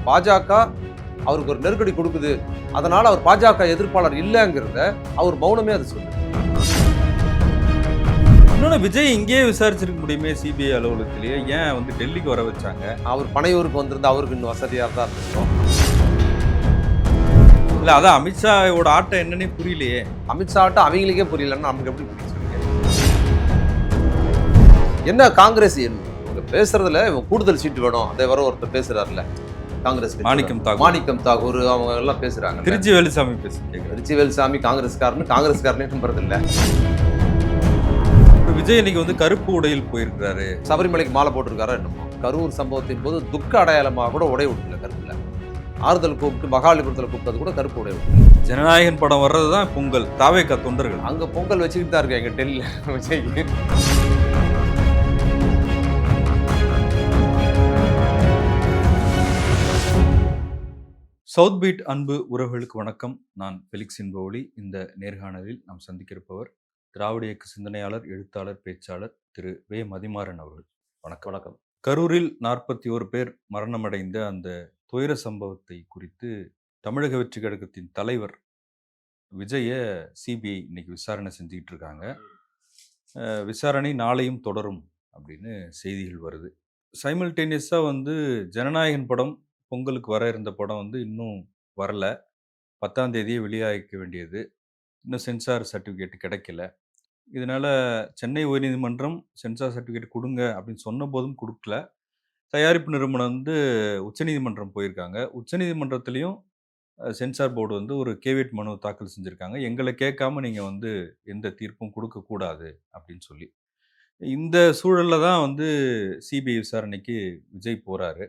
பாஜக அவருக்கு ஒரு நெருக்கடி கொடுக்குது, அதனால அவர் பாஜக எதிர்ப்பாளர் இல்லைங்கிறத அவர் மௌனமே அது சொல்லுது. இன்னொன்று விஜய் இங்கேயே விசாரிச்சிருக்க முடியுமே சிபிஐ அலுவலகத்திலேயே, ஏன் வந்து டெல்லிக்கு வர வச்சாங்க? அவர் பனையூருக்கு வந்திருந்தா அவருக்கு இன்னும் வசதியாக தான் இருந்திருக்கும். இல்லை, அதான் அமித்ஷாவோட ஆட்டம் என்னன்னே புரியலையே. அமித்ஷாட்ட அவங்களுக்கே புரியலன்னா நமக்கு எப்படி புரிய சொல்லுங்க? என்ன காங்கிரஸ் இவங்க பேசுறதுல இவங்க கூடுதல் சீட்டு வேணும், அதை வர ஒருத்தர் பேசுறாருல காங்கிரஸ், மாணிக்கம் தாகூர் அவங்க எல்லாம் பேசுறாங்க. திருச்சி வேலுசாமி பேசுறேன். திருச்சி வேலுசாமி காங்கிரஸ்காரனே நம்புறது இல்ல. விஜய் இன்னைக்கு வந்து கருப்பு உடையில் போயிருக்கிறாரு, சபரிமலைக்கு மாலை போட்டிருக்காரா என்னமோ. கரூர் சம்பவத்தின் போது துக்க அடையாளமாக கூட உடை விட்டுல, கருப்புல ஆறுதல் கூப்பிட்டு மகாலிபுரத்தில் கூப்பிட்டது கூட கருப்பு உடை விட்டு. ஜனநாயகன் படம் வர்றதுதான் பொங்கல், தாவேக்கா தொண்டர்கள் அங்க பொங்கல் வச்சுக்கிட்டு தான் இருக்காங்க டெல்லியில் விஜய்க்கு. சவுத் பீட் அன்பு உறவுகளுக்கு வணக்கம். நான் ஃபெலிக்ஸ் இன்பவொளி. இந்த நேர்காணலில் நாம் சந்திக்கிறப்பவர் திராவிட இயக்க சிந்தனையாளர், எழுத்தாளர், பேச்சாளர் திரு வே மதிமாறன் அவர்கள். வணக்கம். வணக்கம். கரூரில் 41 பேர் மரணமடைந்த அந்த துயர சம்பவத்தை குறித்து தமிழக வெற்றி கழகத்தின் தலைவர் விஜயை சிபிஐ இன்னைக்கு விசாரணை செஞ்சுக்கிட்டு இருக்காங்க. விசாரணை நாளையும் தொடரும் அப்படின்னு செய்திகள் வருது. சைமல்டேனியஸாக வந்து ஜனநாயகன் படம், பொங்கலுக்கு வர இருந்த படம் வந்து இன்னும் வரல. 10ஆம் தேதியே வெளியாகிக்க வேண்டியது, இன்னும் சென்சார் சர்டிஃபிகேட் கிடைக்கல. இதனால் சென்னை உயர்நீதிமன்றம் சென்சார் சர்டிஃபிகேட் கொடுங்க அப்படின்னு சொன்ன போதும் கொடுக்கல. தயாரிப்பு நிறுவனம் வந்து உச்சநீதிமன்றம் போயிருக்காங்க. உச்சநீதிமன்றத்திலையும் சென்சார் போர்டு வந்து ஒரு கேவியட் மனு தாக்கல் செஞ்சுருக்காங்க. எங்களை கேட்காம நீங்கள் வந்து எந்த தீர்ப்பும் கொடுக்கக்கூடாது அப்படின்னு சொல்லி. இந்த சூழலில் தான் வந்து சிபிஐ விசாரணைக்கு விஜய் போகிறாரு.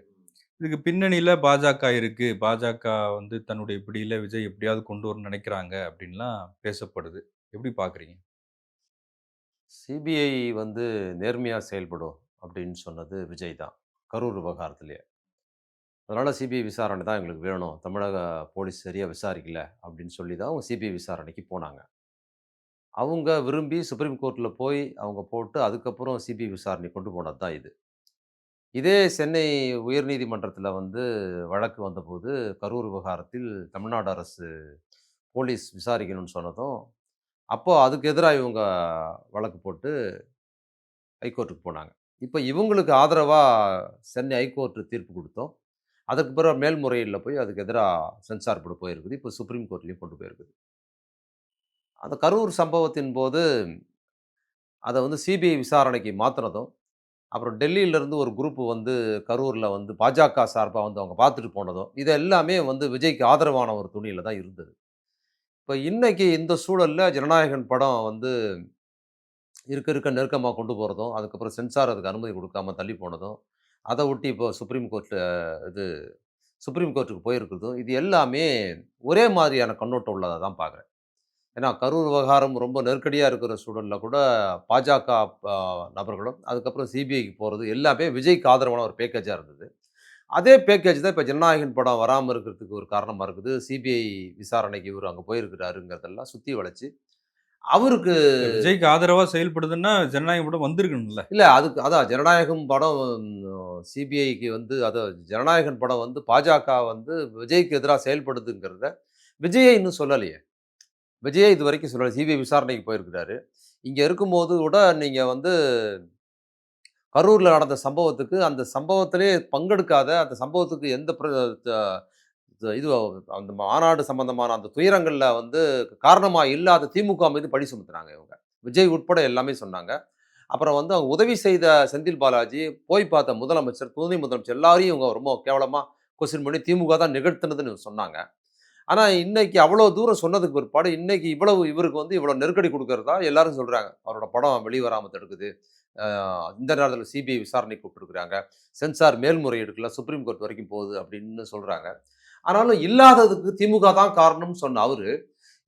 இதுக்கு பின்னணியில் பாஜக இருக்குது, பாஜக வந்து தன்னுடைய பிடியில் விஜய் எப்படியாவது கொண்டு வரணும்னு நினைக்கிறாங்க அப்படின்லாம் பேசப்படுது. எப்படி பார்க்குறீங்க? சிபிஐ வந்து நேர்மையாக செயல்படும் அப்படின்னு சொன்னது விஜய் தான், கரூர் விவகாரத்திலேயே. அதனால் சிபிஐ விசாரணை தான் எங்களுக்கு வேணும், தமிழக போலீஸ் சரியாக விசாரிக்கல அப்படின்னு சொல்லி தான் அவங்க சிபிஐ விசாரணைக்கு போனாங்க. அவங்க விரும்பி சுப்ரீம் கோர்ட்டில் போய் அவங்க போட்டு அதுக்கப்புறம் சிபிஐ விசாரணை கொண்டு போனது தான் இது. இதே சென்னை உயர்நீதிமன்றத்தில் வந்து வழக்கு வந்தபோது கரூர் விவகாரத்தில் தமிழ்நாடு அரசு போலீஸ் விசாரிக்கணும்னு சொன்னதும், அப்போது அதுக்கு எதிராக இவங்க வழக்கு போட்டு ஹைகோர்ட்டுக்கு போனாங்க. இப்போ இவங்களுக்கு ஆதரவாக சென்னை ஹைகோர்ட்டு தீர்ப்பு கொடுத்தோம். அதுக்கு பிறகு மேல்முறையீடில் போய் அதுக்கு எதிராக சென்சார் போர்டு போயிருக்குது. இப்போ சுப்ரீம் கோர்ட்லேயும் கொண்டு போயிருக்குது. அந்த கரூர் சம்பவத்தின் போது அதை வந்து சிபிஐ விசாரணைக்கு மாற்றினதும், அப்புறம் டெல்லியிலேருந்து ஒரு குரூப் வந்து கரூரில் வந்து பாஜக சார்பாக வந்து அவங்க பார்த்துட்டு போனதும், இது எல்லாமே வந்து விஜய்க்கு ஆதரவான ஒரு துணியில் தான் இருந்தது. இப்போ இன்னைக்கு இந்த சூழலில் ஜனநாயகன் படம் வந்து இருக்க நெருக்கமாக கொண்டு போகிறதும், அதுக்கப்புறம் சென்சார் அதுக்கு அனுமதி கொடுக்காம தள்ளி போனதும், அதை ஒட்டி இப்போ சுப்ரீம் கோர்ட்டுக்கு போயிருக்கிறதும், இது எல்லாமே ஒரே மாதிரியான கண்ணோட்டம் உள்ளதாக தான் பார்க்குறேன். ஏன்னா கரூர் விவகாரம் ரொம்ப நெருக்கடியாக இருக்கிற சூழலில் கூட பாஜக நபர்களும் அதுக்கப்புறம் சிபிஐக்கு போகிறது எல்லாமே விஜய்க்கு ஆதரவான ஒரு பேக்கேஜாக இருந்தது. அதே பேக்கேஜ் தான் இப்போ ஜனநாயகன் படம் வராமல் இருக்கிறதுக்கு ஒரு காரணமாக இருக்குது. சிபிஐ விசாரணைக்கு இவர் அங்கே போயிருக்கிறாருங்கிறதெல்லாம் சுற்றி வளைச்சு அவருக்கு விஜய்க்கு ஆதரவாக செயல்படுதுன்னா ஜனநாயகம் படம் வந்திருக்கணும்ல. இல்லை, அதுக்கு அதான் ஜனநாயகம் படம் சிபிஐக்கு வந்து ஜனநாயகன் படம் வந்து பாஜக வந்து விஜய்க்கு எதிராக செயல்படுதுங்கிறத விஜயை இன்னும் சொல்லலையே. விஜயை இது வரைக்கும் சொல்லலை. சிபிஐ விசாரணைக்கு போயிருக்கிறாரு. இங்கே இருக்கும்போது கூட நீங்கள் வந்து கரூரில் நடந்த சம்பவத்துக்கு, அந்த சம்பவத்திலே பங்கெடுக்காத, அந்த சம்பவத்துக்கு எந்த இது அந்த மாநாடு சம்பந்தமான அந்த துயரங்களில் வந்து காரணமாக இல்லாத திமுக மீது பழி சுமத்துனாங்க இவங்க. விஜய் உட்பட எல்லாமே சொன்னாங்க. அப்புறம் வந்து அவங்க உதவி செய்த செந்தில் பாலாஜி, போய் பார்த்த முதலமைச்சர், துணை முதலமைச்சர் எல்லாரையும் இவங்க ரொம்ப கேவலமாக கொஸ்டின் பண்ணி திமுக தான் நிகழ்த்தினதுன்னு சொன்னாங்க. ஆனால் இன்னைக்கு அவ்வளோ தூரம் சொன்னதுக்கு பிற்பாடு இன்னைக்கு இவருக்கு வந்து இவ்வளோ நெருக்கடி கொடுக்கறதா எல்லாரும் சொல்கிறாங்க. அவரோட படம் வெளிவராமல் தடுக்குது, இந்த நேரத்தில் சிபிஐ விசாரணை கூப்பிட்டுருக்குறாங்க, சென்சார் மேல்முறையீடுக்குள்ள சுப்ரீம் கோர்ட் வரைக்கும் போகுது அப்படின்னு சொல்கிறாங்க. ஆனாலும் இல்லாததுக்கு திமுக தான் காரணம்னு சொன்ன அவரு,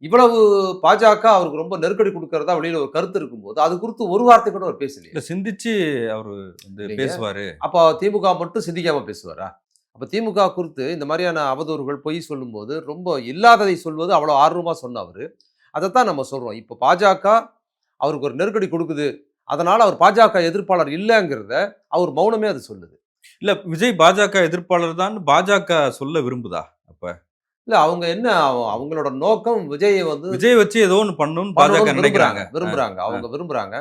இவ்வளவு பாஜக அவருக்கு ரொம்ப நெருக்கடி கொடுக்கறதா வெளியில ஒரு கருத்து இருக்கும்போது அது குறித்து ஒரு வார்த்தை கூட அவர் பேசலையே. சிந்திச்சு அவரு வந்து பேசுவாரு. அப்போ திமுக மட்டும் சிந்திக்காம பேசுவாரா? அப்போ திமுக குறித்து இந்த மாதிரியான அவதூறுகள், பொய் சொல்லும்போது ரொம்ப இல்லாததை சொல்வது அவ்வளோ ஆர்வமாக சொன்ன அவரு, அதைத்தான் நம்ம சொல்றோம். இப்போ பாஜக அவருக்கு ஒரு நெருக்கடி கொடுக்குது, அதனால அவர் பாஜக எதிர்ப்பாளர் இல்லைங்கிறத அவர் மௌனமே அது சொல்லுது. இல்ல விஜய் பாஜக எதிர்ப்பாளர் தான் பாஜக சொல்ல விரும்புதா? அப்ப இல்ல அவங்க என்ன அவங்களோட நோக்கம் விஜயை வந்து விஜய் வச்சு ஏதோ ஒண்ணு பண்ணணும்னு பாஜக பண்ணணும்னு நினைக்கிறாங்க. விரும்புறாங்க. அ. அவங்க விரும்புறாங்க.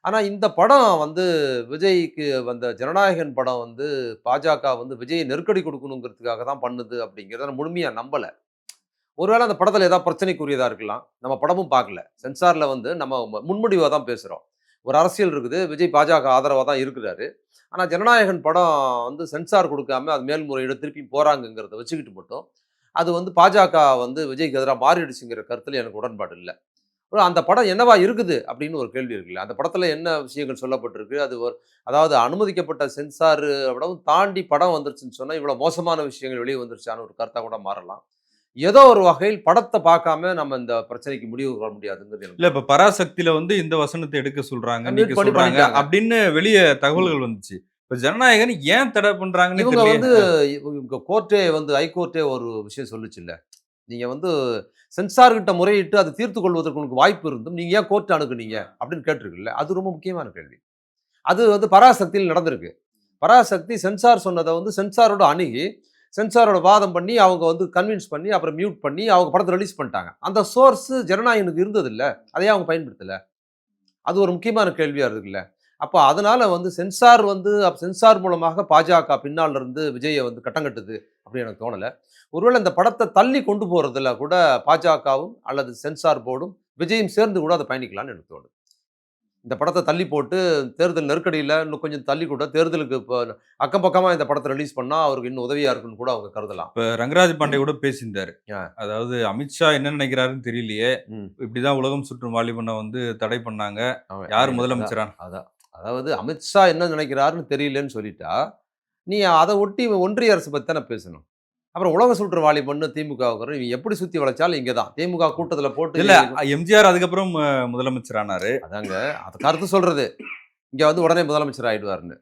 ஆனா இந்த படம் வந்து விஜய்க்கு வந்த ஜனநாயகன் படம் வந்து பாஜக வந்து விஜய் நெருக்கடி குடுக்கணுங்கிறதுக்காக தான் பண்ணுது அப்படிங்கிறத நான் முழுமையா நம்பல. ஒருவேளை அந்த படத்துல ஏதாவது பிரச்சனைக்குரியதா இருக்கலாம். நம்ம படமும் பார்க்கல. சென்சார்ல வந்து நம்ம முன்முடிவா தான் பேசுறோம். ஒரு அரசியல் இருக்குது. விஜய் பாஜக ஆதரவா தான் இருக்கிறாரு. ஆனா ஜனநாயகன் படம் வந்து சென்சார் குடுக்காம அது மேல்முறையீடு திருப்பி போறாங்கங்கிறத வச்சுக்கிட்டு மட்டும், அது வந்து பாஜக வந்து விஜய்க்கு எதிரா மாறிடுச்சுங்கிற கருத்துல எனக்கு உடன்பாடு இல்ல. அந்த படம் என்னவா இருக்குது அப்படின்னு ஒரு கேள்வி இருக்குல்ல. அந்த படத்துல என்ன விஷயங்கள் சொல்லப்பட்டிருக்கு? அது ஒரு அதாவது அனுமதிக்கப்பட்ட சென்சார் விடவும் தாண்டி படம் வந்துருச்சுன்னு சொன்னா, இவ்வளவு மோசமான விஷயங்கள் வெளிய வந்துருச்சான்னு ஒரு கருத்தா கூட மாறலாம். ஏதோ ஒரு வகையில் படத்த பார்க்காம நம்ம இந்த பிரச்சனைக்கு முடிவு வர முடியாதுங்கிறது எனக்கு இல்ல இப்ப பராசக்தியில வந்து இந்த வசனத்த எடுக்க சொல்றாங்க, மியூட் நீக்க பண்ணி சொல்றாங்க பண்ணிட்டாங்க. அப்படின்னு வெளிய ம். தகவல்கள் வந்துச்சு. இப்ப ஜனநாயகன் ஏன் தடை பண்றாங்கன்னே இவங்க தெரியலையே. வந்து இவங்க கோர்ட்டே வந்து ஹைகோர்ட்டே ஒரு விஷயம் சொல்லுச்சுல்ல. நீங்க வந்து சென்சார் கிட்ட முறையிட்டு அத தீர்த்துக் கொள்வதற்கு உங்களுக்கு வாய்ப்பு இருந்தும், நீங்க ஏன் கோர்ட் அணுகுனீங்க? அப்படின்னு கேட்டிருக்குல்ல. அது ரொம்ப முக்கியமான கேள்வி. அது வந்து பராசக்தியில் நடந்திருக்கு. பராசக்தி சென்சார் சொன்னத வந்து சென்சாரோட அணுகி, சென்சாரோட வாதம் பண்ணி, அவங்க வந்து கன்வின்ஸ் பண்ணி, அப்புறம் மியூட் பண்ணி, அவங்க படத்த ரிலீஸ் பண்ணிட்டாங்க. அந்த சோர்ஸ் ஜனநாயகனுக்கு இருந்ததுல்ல. அத ஏன் அவங்க பயன்படுத்தல? அது ஒரு முக்கியமான கேள்வியா இருக்குல்ல. அப்ப அதனால வந்து சென்சார் மூலமாக பாஜக பின்னால இருந்து விஜய வந்து கட்டம் கட்டுது அப்படின்னு எனக்கு தோணல. ஒருவேளை இந்த படத்த தள்ளி கொண்டு போறதுல கூட பாஜகவும் அல்லது சென்சார் போர்டும், விஜயும் சேர்ந்து கூட அத பயணிக்கலாம்னு எனக்கு தோணுது. இந்த படத்த தள்ளி போட்டு தேர்தல் நெருக்கடியில இன்னும் கொஞ்சம் தள்ளி கூட தேர்தலுக்கு இப்ப அக்கம் பக்கமா இந்த படத்த ரிலீஸ் பண்ணா அவருக்கு இன்னும் உதவியா இருக்குன்னு கூட அவங்க கருதலாம். இப்ப ரங்கராஜ் பாண்டே கூட பேசியிருந்தாரு. ஆ. அதாவது அமித்ஷா என்ன நினைக்கிறாருன்னு தெரியலையே. ம். இப்படிதான் உலகம் சுற்றும் வாலிபன வந்து தடை பண்ணாங்க. அவன் யார் அதான் முதலமைச்சரா? அதான். அதாவது அமித்ஷா என்ன நினைக்கிறாருன்னு தெரியலன்னு சொல்லிட்டா, நீ அத ஒட்டி ஒன்றிய அரசு பத்தி தானே பேசணும். அப்புறம் உலக சுற்று வாலிபன்னு திமுகவுக்கு இவன் எப்படி சுத்தி வளைச்சாலும் இங்க தான். திமுக கூட்டத்துல போட்டு இல்ல எம்ஜிஆர் அதுக்கப்புறம் முதலமைச்சர் ஆனாரு. அதாங்க அது கருத்து சொல்றது. இங்க வந்து உடனே முதலமைச்சர் ஆயிடுவாருன்னு.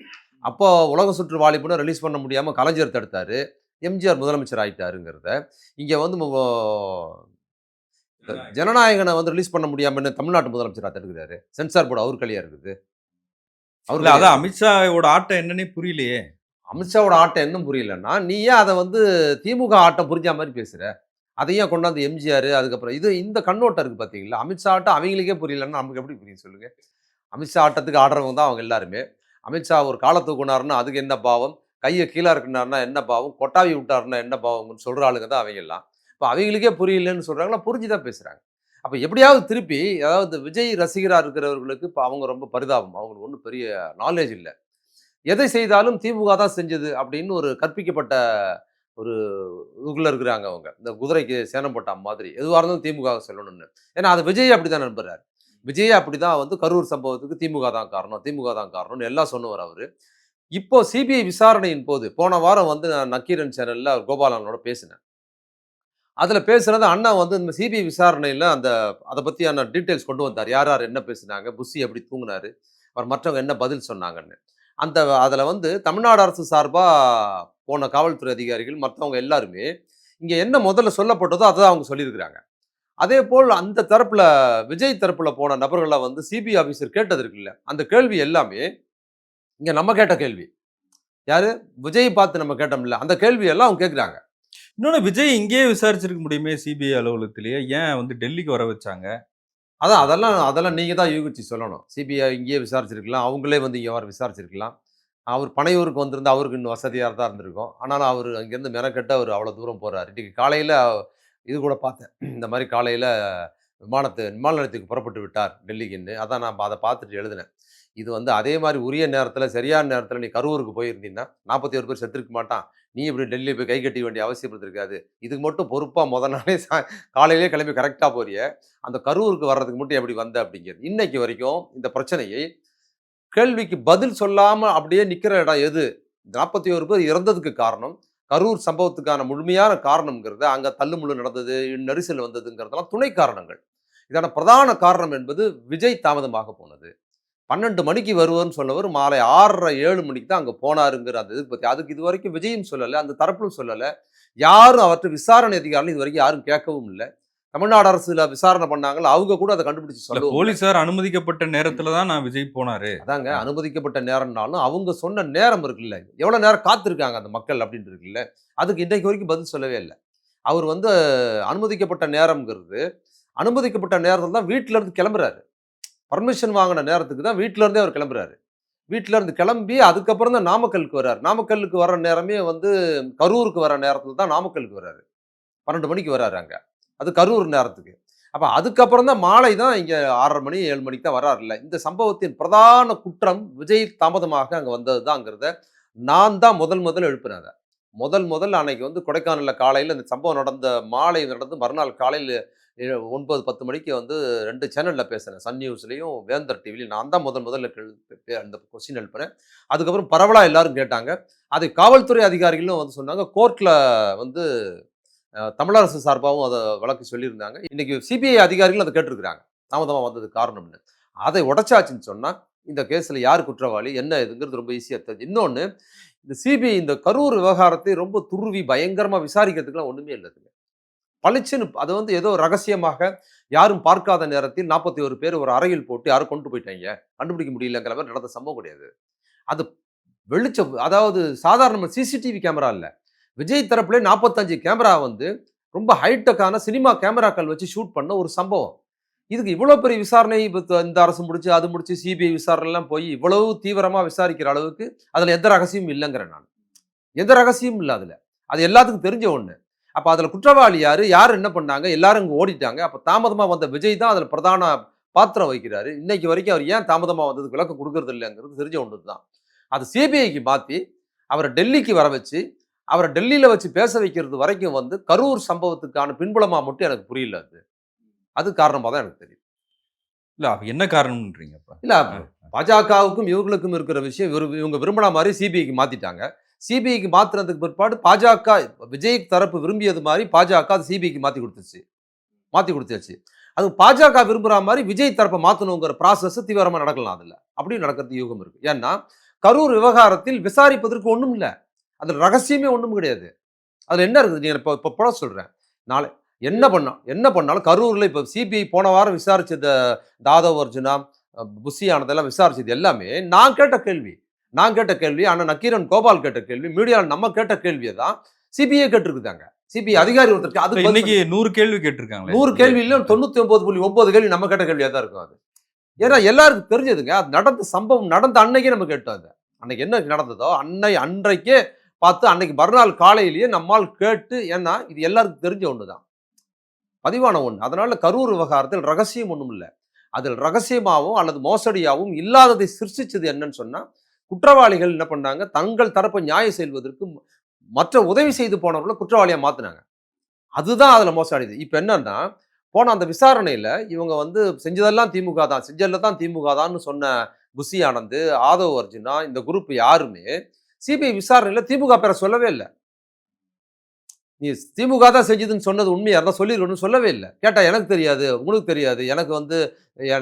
அப்போ உலக சுற்று வாலிபன ரிலீஸ் பண்ண முடியாம கலைஞர் தடுத்தாரு. எம்ஜிஆர் முதலமைச்சர் ஆயிட்டாருங்கிறத, இங்க வந்து ஜனநாயகன வந்து ரிலீஸ் பண்ண முடியாம என்ன தமிழ்நாட்டு முதலமைச்சரா தடுக்குறாரு? சென்சார் போர்டு அவர் கையிலயா இருக்குது? அவர் இல்ல கையிலயா அதான் இருக்குது? அமித்ஷாவோட ஆட்டம் என்னன்னே புரியலையே. அமித்ஷாவோட ஆட்டம் இன்னும் புரியலன்னா, நீ ஏன் அத வந்து திமுக ஆட்டம் புரிஞ்சா மாரி பேசுற? அத ஏன் கொண்டாந்து எம்ஜிஆர் அதுக்கப்புறம் இந்த கண்ணோட்டம் இருக்கு பார்த்தீங்களா? அமித்ஷா ஆட்டம் அவங்களுக்கே புரியலன்னா நமக்கு எப்படி புரியும் சொல்லுங்க? அமித்ஷா ஆட்டத்துக்கு ஆடுறவங்க தான் அவங்க எல்லாருமே. அமித்ஷா ஒரு கால தூக்குனாருன்னா அதுக்கு என்ன பாவம்? கைய கீழ இறக்குனாருன்னா என்ன பாவம்? கொட்டாவி விட்டாருன்னா என்ன பாவம்ன்னு சொல்ற ஆளுங்க தான் அவங்க எல்லாம். இப்ப அவங்களுக்கே புரியலன்னு சொல்றாங்களா, புரிஞ்சு தான் பேசுறாங்க. அப்ப எப்படியாவது திருப்பி அதாவது விஜய் ரசிகரா இருக்கிறவர்களுக்கு இப்ப அவங்க ரொம்ப பரிதாபம். அவங்களுக்கு ஒண்ணும் பெரிய நாலேட்ஜ் இல்ல. எதை செய்தாலும் திமுக தான் செஞ்சது அப்படின்னு ஒரு கற்பிக்கப்பட்ட ஒரு இதுக்குள்ள இருக்கிறாங்க அவங்க. இந்த குதிரைக்கு சேணம் போட்டா மாதிரி. எதுவா இருந்தாலும் திமுக சொல்லணும்னு. ஏன்னா அது விஜய் அப்படித்தான் நம்புறாரு. விஜய் அப்படிதான் வந்து கரூர் சம்பவத்துக்கு திமுக தான் காரணம், திமுக தான் காரணம்னு எல்லாம் சொன்னவர் அவரு. இப்போ சிபிஐ விசாரணையின் போது, போன வாரம் வந்து நான் நக்கீரன் சேனல்ல கோபாலனோட பேசினேன். அதுல பேசுனது அண்ணா வந்து இந்த சிபிஐ விசாரணையில அத பத்தியான டீட்டெயில்ஸ் கொண்டு வந்தார். யார் யார் என்ன பேசினாங்க, புஸ்ஸி எப்படி தூங்குனாரு, அப்புறம் மற்றவங்க என்ன பதில் சொன்னாங்கன்னு. அதுல வந்து தமிழ்நாடு அரசு சார்பா போன காவல்துறை அதிகாரிகள் மத்தவங்க எல்லாருமே, இங்க என்ன முதல்ல சொல்லப்பட்டதோ அததான் அவங்க சொல்லியிருக்கிறாங்க. அதேபோல் அந்த தரப்புல விஜய் தரப்புல போன நபர்கள வந்து சிபிஐ ஆபீசர் கேட்டது இருக்குல்ல, அந்த கேள்வி எல்லாமே இங்க நம்ம கேட்ட கேள்வி. யாரு? விஜய் பார்த்து நம்ம கேட்டோம்ல, அந்த கேள்வி எல்லாம் அவங்க கேட்கிறாங்க. இன்னொன்னு விஜய் இங்கேயே விசாரிச்சிருக்க முடியுமே சிபிஐ அலுவலகத்திலேயே. ஏன் வந்து டெல்லிக்கு வர வச்சாங்க? அதெல்லாம் அதெல்லாம் நீங்க தான் யூகிச்சு சொல்லணும். சிபிஐ இங்கேயே விசாரிச்சிருக்கலாம். அவங்களே வந்து இங்க வர விசாரிச்சிருக்கலாம். அவர் பனையூருக்கு வந்திருந்தா அவருக்கு இன்னும் வசதியா தான் இருந்திருக்கும். ஆனாலும் அவரு அங்கேருந்து மெனக்கெட்டு அவரு அவ்வளோ தூரம் போறாரு. இன்னைக்கு காலையில இது கூட பார்த்தேன். இந்த மாரி காலையில விமான நிலையத்துக்கு புறப்பட்டு விட்டார் டெல்லிக்குன்னு. அதான் நான் அத பார்த்துட்டு எழுதினேன். இது வந்து அதே மாரி உரிய நேரத்தில, சரியான நேரத்தில நீ கரூருக்கு போயிருந்தீன்னா, 41 பேர் செத்துருக்க மாட்டான். நீ இப்படி டெல்லி போய் கை கட்டிக்க வேண்டிய அவசியம் இருந்திருக்காது. இதுக்கு மட்டும் பொறுப்பா மொத நாளே காலையிலேயே கிளம்பி கரெக்ட்டா போறியே, அந்த கரூருக்கு வர்றதுக்கு மட்டும் எப்படி வந்த அப்படிங்கிறது. இன்னைக்கு வரைக்கும் இந்த பிரச்சனையை கேள்விக்கு பதில் சொல்லாம அப்படியே நிக்கிற இடம் எது? 41 பேர் இறந்ததுக்கு காரணம், கரூர் சம்பவத்துக்கான முழுமையான காரணம்ங்கிறது, அங்க தள்ளுமுள்ளு நடந்தது, நெரிசல் வந்ததுங்கிறதெல்லாம் துணை காரணங்கள். இதான பிரதான காரணம் என்பது விஜய் தாமதமாக போனது. 12 மணிக்கு வருவேன்னு சொன்னவர் மாலை 6:30, 7 மணிக்கு தான் அங்க போனாருங்கிற அந்த இது பத்தி அதுக்கு இதுவரைக்கும் விஜயும் சொல்லல, அந்த தரப்பிலும் சொல்லல. யாரும் அவர்ட்ட விசாரணை அதிகாரிகள் இதுவரைக்கும் யாரும் கேட்கவும் இல்ல. தமிழ்நாடு அரசுல விசாரணை பண்ணாங்கல்ல, அவங்க கூட அதை கண்டுபிடிச்சு இல்ல சொல்லுவாங்க. போலீசார் அனுமதிக்கப்பட்ட நேரத்துல தான் நான் விஜய் போனாரு. அதாங்க ஆ. அனுமதிக்கப்பட்ட நேரம்னாலும், அவங்க சொன்ன நேரம் இருக்குல்ல, எவ்வளவு நேரம் காத்திருக்காங்க அந்த மக்கள் அப்படின்ட்டு இருக்குல்ல, அதுக்கு இன்னைக்கு வரைக்கும் பதில் சொல்லவே இல்ல. அவர் வந்து அனுமதிக்கப்பட்ட நேரம்ங்கிறது, அனுமதிக்கப்பட்ட நேரத்துல தான் வீட்ல இருந்து கிளம்புறாரு. பர்மிஷன் வாங்குன நேரத்துக்கு தான் வீட்ல இருந்தே அவர் கிளம்புறாரு. வீட்ல இருந்து கிளம்பி அதுக்கப்புறம் தான் நாமக்கலுக்கு வர்றாரு. நாமக்கலுக்கு வர்ற நேரமே வந்து கரூருக்கு வர நேரத்துல தான் நாமக்கலுக்கு வர்றாரு. 12 மணிக்கு வர்றாரு அங்க. அது கரூர் நேரத்துக்கு. அப்ப அதுக்கப்புறம் தான் மாலை தான் இங்க 6:30 மணி 7 மணிக்கு தான் வர்றாருல்ல. இந்த சம்பவத்தின் பிரதான குற்றம் விஜய் தாமதமாக அங்க வந்தது தான்ங்கிறத நான் தான் முதல் எழுப்பினேன் அத. முதல் அன்னைக்கு வந்து கொடைக்கானல்ல காலையில இந்த சம்பவம் நடந்த மாலை நடந்து மறுநாள் காலையில 9, 10 மணிக்கு வந்து 2 சேனல்ல பேசினேன். சன் நியூஸ்லயும், வேந்தர் டிவிலயும் நான் தான் முதல்ல அந்த கொஸ்டின் எழுப்புனேன். அதுக்கப்புறம் பரவலா எல்லாரும் கேட்டாங்க. அதை காவல்துறை அதிகாரிகளும் வந்து சொன்னாங்க. கோர்ட்ல வந்து தமிழக அரசு சார்பாகவும் அத வழக்கு சொல்லியிருந்தாங்க. இன்னைக்கு சிபிஐ அதிகாரிகளும் அத கேட்டிருக்கிறாங்க. தாமதமா வந்ததுக்கு காரணம்னு. அதை உடைச்சாச்சுன்னு சொன்னா, இந்த கேஸ்ல யார் குற்றவாளி, என்ன ஏதுங்கிறது ரொம்ப ஈஸியா தெரியும். இன்னொன்னு, இந்த சிபிஐ இந்த கரூர் விவகாரத்தை ரொம்ப துருவி பயங்கரமா விசாரிக்கிறதுக்குலாம் ஒண்ணுமே இல்லதுங்க. பளிச்சுன்னு அது வந்து ஏதோ ரகசியமாக யாரும் பார்க்காத நேரத்தில் 41 பேர் ஒரு அறையில் போட்டு யாரோ கொண்டு போயிட்டாய்ங்க. கண்டுபிடிக்க முடியலங்கிற மாரி நடந்த சம்பவம் கிடையாது. அது வெளிச்சம் அதாவது சாதாரண சிசிடிவி கேமரா இல்ல. விஜய் தரப்புலே 45 கேமரா வந்து ரொம்ப ஹைடெக்கான சினிமா கேமராக்கள் வச்சு ஷூட் பண்ண ஒரு சம்பவம். இதுக்கு இவ்வளோ பெரிய விசாரணை இந்த அரசு முடிச்சு, அது முடிச்சு சிபிஐ விசாரணைலாம் போய் இவ்வளவு தீவிரமா விசாரிக்கிற அளவுக்கு அதுல எந்த ரகசியமும் இல்லங்கிறேன் நான். எந்த ரகசியமும் இல்ல அதுல. அது எல்லாத்துக்கும் தெரிஞ்ச ஒண்ணு. அப்ப அதுல குற்றவாளி யாரு? யார் என்ன பண்ணாங்க? எல்லாரும் இங்க ஓடிட்டாங்க. அப்ப தாமதமா வந்த விஜய் தான் அதுல பிரதான பாத்திரம் வகிக்கிறாரு. இன்னைக்கு வரைக்கும் அவர் ஏன் தாமதமா வந்ததுக்கு விளக்கம் குடுக்குறது இல்லங்கிறது தெரிஞ்ச ஒண்ணு தான். அது சிபிஐக்கு மாத்தி, அவர டெல்லிக்கு வர வச்சு, அவர டெல்லியில வச்சு பேச வைக்கிறது வரைக்கும் வந்து கரூர் சம்பவத்துக்கான பின்புலமா மட்டும் எனக்கு புரியல அது. அது காரணமா தான் எனக்கு தெரியும். இல்ல அப்ப என்ன காரணம்ன்றீங்க அப்ப? இல்ல பாஜகவுக்கும் இவங்களுக்கும் இருக்கிற விஷயம் இவங்க விரும்பின மாரி சிபிஐக்கு மாத்திட்டாங்க. சிபிஐக்கு மாத்துனதுக்கு பிற்பாடு பாஜக விஜய் தரப்பு விரும்பியது மாரி பாஜக அது சிபிஐக்கு மாத்தி குடுத்துருச்சு. மாத்தி குடுத்தாச்சு. அது பாஜக விரும்புற மாரி விஜய் தரப்ப மாத்தணுங்கிற ப்ராசஸ் தீவிரமா நடக்கலாம் அதுல. அப்படியும் நடக்கிறது யூகம் இருக்கு. ஏன்னா, கரூர் விவகாரத்தில் விசாரிப்பதற்கு ஒண்ணும் இல்ல. அதுல ரகசியமே ஒண்ணும் கிடையாது. அதுல என்ன இருக்குது? நீங்க இப்ப போட சொல்றேன். நாளை என்ன பண்ணாலும் கரூர்ல இப்ப சிபிஐ போன வாரம் விசாரிச்சத தாதவ் அர்ஜுனா, புஷி ஆனதெல்லாம் விசாரிச்சது எல்லாமே நான் கேட்ட கேள்வி, அண்ணன் நக்கீரன் கோபால் கேட்ட கேள்வி, மீடியால நம்ம கேட்ட கேள்விய தான் சிபிஐ கேட்டிருக்குதாங்க. சிபிஐ அதிகாரி ஒருத்தருக்கு அதுக்கு இன்னைக்கு 100 கேள்வி கேட்டிருக்காங்களே. 100 கேள்வியில 99.9 கேள்வி நம்ம கேட்ட கேள்வியா தான் இருக்கும் அது. ஏன்னா எல்லாருக்கும் தெரிஞ்சதுங்க. அது நடந்த சம்பவம் நடந்த அன்னைக்கே நம்ம கேட்டோம் அத. அன்னைக்கு என்ன நடந்ததோ அன்றைக்கே பார்த்து அன்னைக்கு மறுநாள் காலையிலேயே நம்மால் கேட்டு ஏன்னா இது எல்லாருக்கும் தெரிஞ்ச ஒண்ணுதான். பதிவான ஒண்ணு. அதனால கரூர் விவகாரத்தில் ரகசியம் ஒண்ணும் இல்ல. அதில் ரகசியமாவும் அல்லது மோசடியாவும் இல்லாததை சிருஷ்டிச்சது என்னன்னு சொன்னா, குற்றவாளிகள் என்ன பண்ணாங்க, தங்கள் தரப்பை நியாயம் செய்வதற்கு மற்ற உதவி செய்து போனவர்கள குற்றவாளியா மாத்துனாங்க. அதுதான் அதுல மோசடி. இப்ப என்னன்னா, போன அந்த விசாரணையில இவங்க வந்து செஞ்சதெல்லாம் திமுக தான். செஞ்சதுல தான் திமுக தான்னு சொன்ன புஷி ஆனந்த், ஆதவ் அர்ஜுனா இந்த குரூப் யாருமே சிபிஐ விசாரணையில திமுக பேர சொல்லவே இல்ல. நீ திமுக தான் செஞ்சதுன்னு சொன்னது உண்மையா இருந்தா சொல்லிருக்கணும்னு சொல்லவே இல்ல. கேட்டா எனக்கு தெரியாது, உங்களுக்கு தெரியாது. எனக்கு வந்து